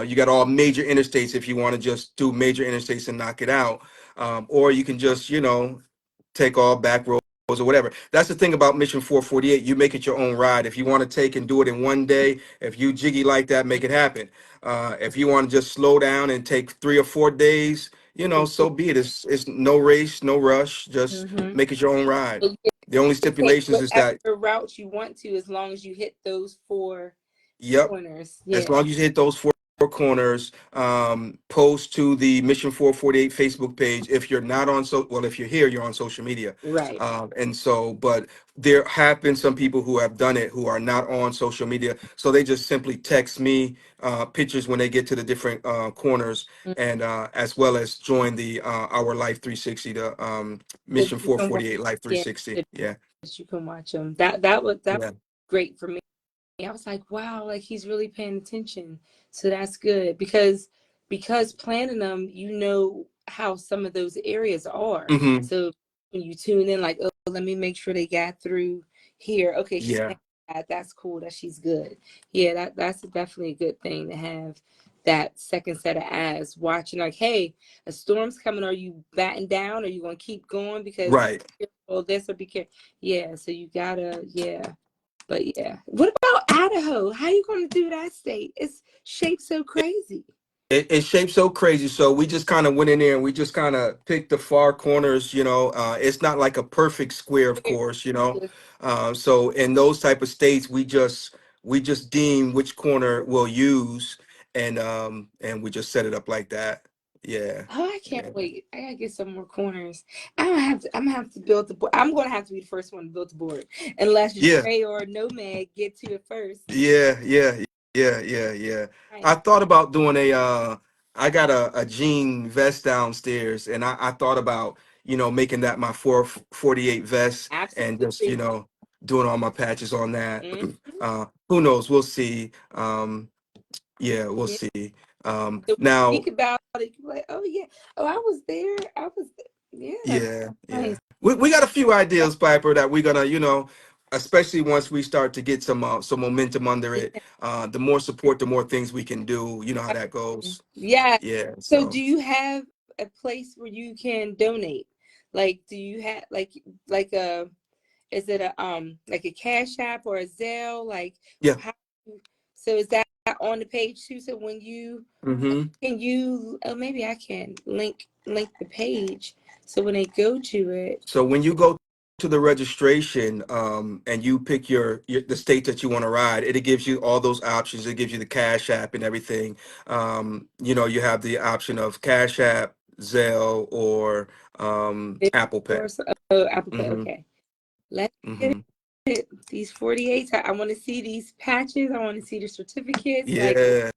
you got all major interstates if you want to just do major interstates and knock it out. Or you can just, take all back roads or whatever. That's the thing about Mission 448. You make it your own ride. If you want to take and do it in one day, if you jiggy like that, make it happen. If you want to just slow down and take 3 or 4 days, so be it. It's no race, no rush. Just Mm-hmm. make it your own ride. You The only can take stipulations is that, whatever route you want to as long as you hit those 4 yep, corners. as Yeah. long as you hit those four corners, post to the Mission 448 Facebook page. If you're not on, well, if you're here, you're on social media. Right. And so, but there have been some people who have done it who are not on social media. So they just simply text me pictures when they get to the different corners, Mm-hmm. and as well as join the Our Life 360, the So Mission you can watch 448 Life again. 360. Yeah. You can watch them. That was Yeah. great for me. I was like, wow, like he's really paying attention. So that's good because planning them, you know how some of those areas are. Hmm. So when you tune in, like, oh, let me make sure they got through here. Okay, she's Yeah. saying that. That's cool. That she's good. Yeah, that's definitely a good thing to have that second set of eyes watching. Like, hey, a storm's coming. Are you batting down? Are you gonna keep going because Right. this or be careful? Yeah. So you gotta But yeah, what about Idaho? How you going to do that state? It's shaped so crazy. It's shaped so crazy. So we just kind of went in there and we just kind of picked the far corners. It's not like a perfect square, of course. So in those type of states, we just deem which corner we'll use, and we just set it up like that. Yeah. Oh, I can't Yeah. wait. I gotta get some more corners. I'm gonna have to build the board. I'm gonna have to be the first one to build the board, unless Yeah. Dre or Nomad get to it first. Yeah. Yeah. Yeah. Yeah. Yeah. Right. I thought about doing I got a jean vest downstairs, and I thought about, making that my 448 vest, and just, Absolutely. doing all my patches on that. Mhm. Who knows? We'll see. Yeah, we'll Yeah. see. So Now, speak about it. You're like, oh yeah, oh I was there. I was there. Yeah, that's yeah, yeah. nice. We got a few ideas, Piper, that we're gonna, especially once we start to get some momentum under it. The more support, the more things we can do. You know how that goes. Yeah. Yeah. So So do you have a place where you can donate? Like, do you have like a is it a like a Cash App or a Zelle? Like yeah. how so is that on the page too? So when you Hmm. can you oh maybe I can link the page so when they go to it. So when you go to the registration, and you pick the state that you want to ride, it gives you all those options. It gives you the Cash App and everything. You have the option of Cash App, Zelle, or Apple Pay. Oh, Apple Pay, Hmm. okay. Let's get Mm-hmm. it. These 48s. I want to see these patches. I want to see the certificates. Like Yeah.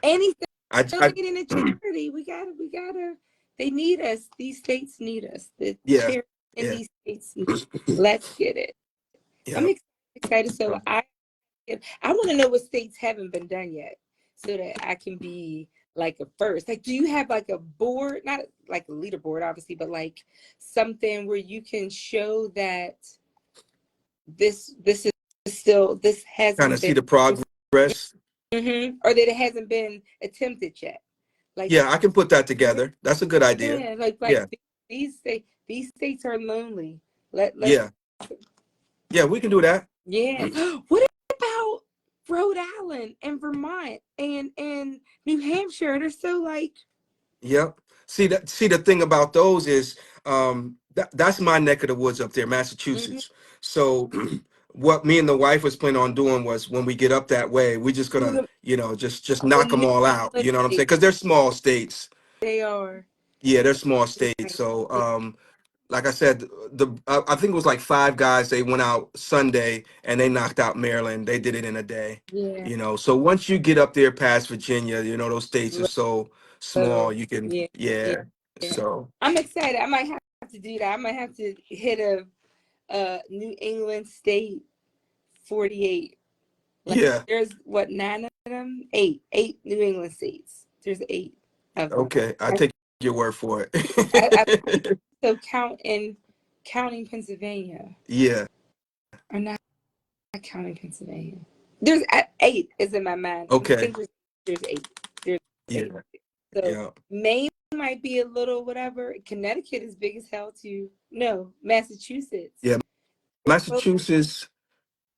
anything I donating a charity. We gotta. They need us. These states need us. The yeah. charity in Yeah. these states. Let's get it. I'm Yeah. excited. So I want to know what states haven't been done yet, so that I can be like a first. Like, do you have like a board, not like a leaderboard, obviously, but like something where you can show that this is still, this Kind hasn't of been, see the progress. or that it hasn't been attempted yet. Like, Yeah, I can put that together. That's a good idea. yeah, like Yeah. these states are lonely. Let's Yeah. Yeah, we can do that. yeah. What about Rhode Island and Vermont and New Hampshire? They're so like, Yep. See the thing about those is that's my neck of the woods up there, mhm. Massachusetts. So what me and the wife was planning on doing was when we get up that way, we're just Do gonna, the just the knock them New all out. England You know what I'm saying? states. Because they're small states. They are. Yeah, they're small states. Right. So Yeah. like I said, I think it was like five guys. They went out Sunday and they knocked out Maryland. They did it in a day. Yeah. So once you get up there past Virginia, those states are Little. so small. You can, Yeah. Yeah. yeah. Yeah. So I'm excited. I might have to do that. I might have to hit a New England state 48. Like, yeah. there's what, 9 of them? Eight New England states. There's 8 of them. Okay, I take your word for I it. so counting Pennsylvania, Yeah. or not counting Pennsylvania. There's 8 is in my mind. I Okay. think there's 8. There's 8. Yeah. So Yeah. Maine might be a little whatever. Connecticut is big as hell too. No, Massachusetts. Yeah. Massachusetts.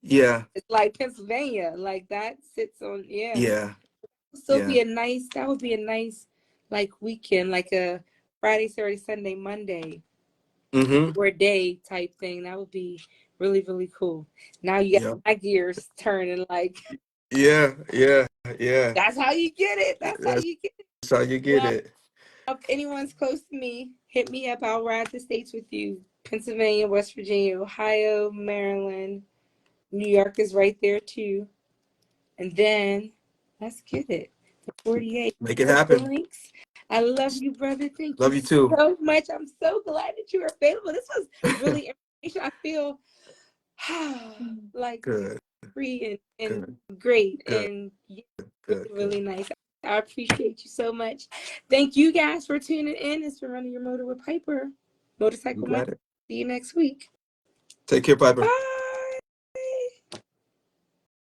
Yeah. It's like Pennsylvania. Like that sits on, yeah. Yeah. So Yeah. that would be a nice like weekend, like a Friday, Saturday, Sunday, Monday, Mm-hmm. or a day type thing. That would be really, really cool. Now you got Yeah. my gears turning, like Yeah. Yeah. Yeah. that's how you get it. That's how That's you get it. how you get Well, it. if anyone's close to me, hit me up. I'll ride the states with you. Pennsylvania, West Virginia, Ohio, Maryland, New York is right there too. And then let's get it. The 48. Make it Put the happen. links. I love you, brother. Thank you Love you too. so much. I'm so glad that you were available. This was really information. I feel like Good. free and Good. great Good. and Good. really, Good. really nice. I appreciate you so much. Thank you guys for tuning in. It's for Running Your Motor with Piper, You Motorcycle Mom. got it. See you next week. Take care, Piper. Bye.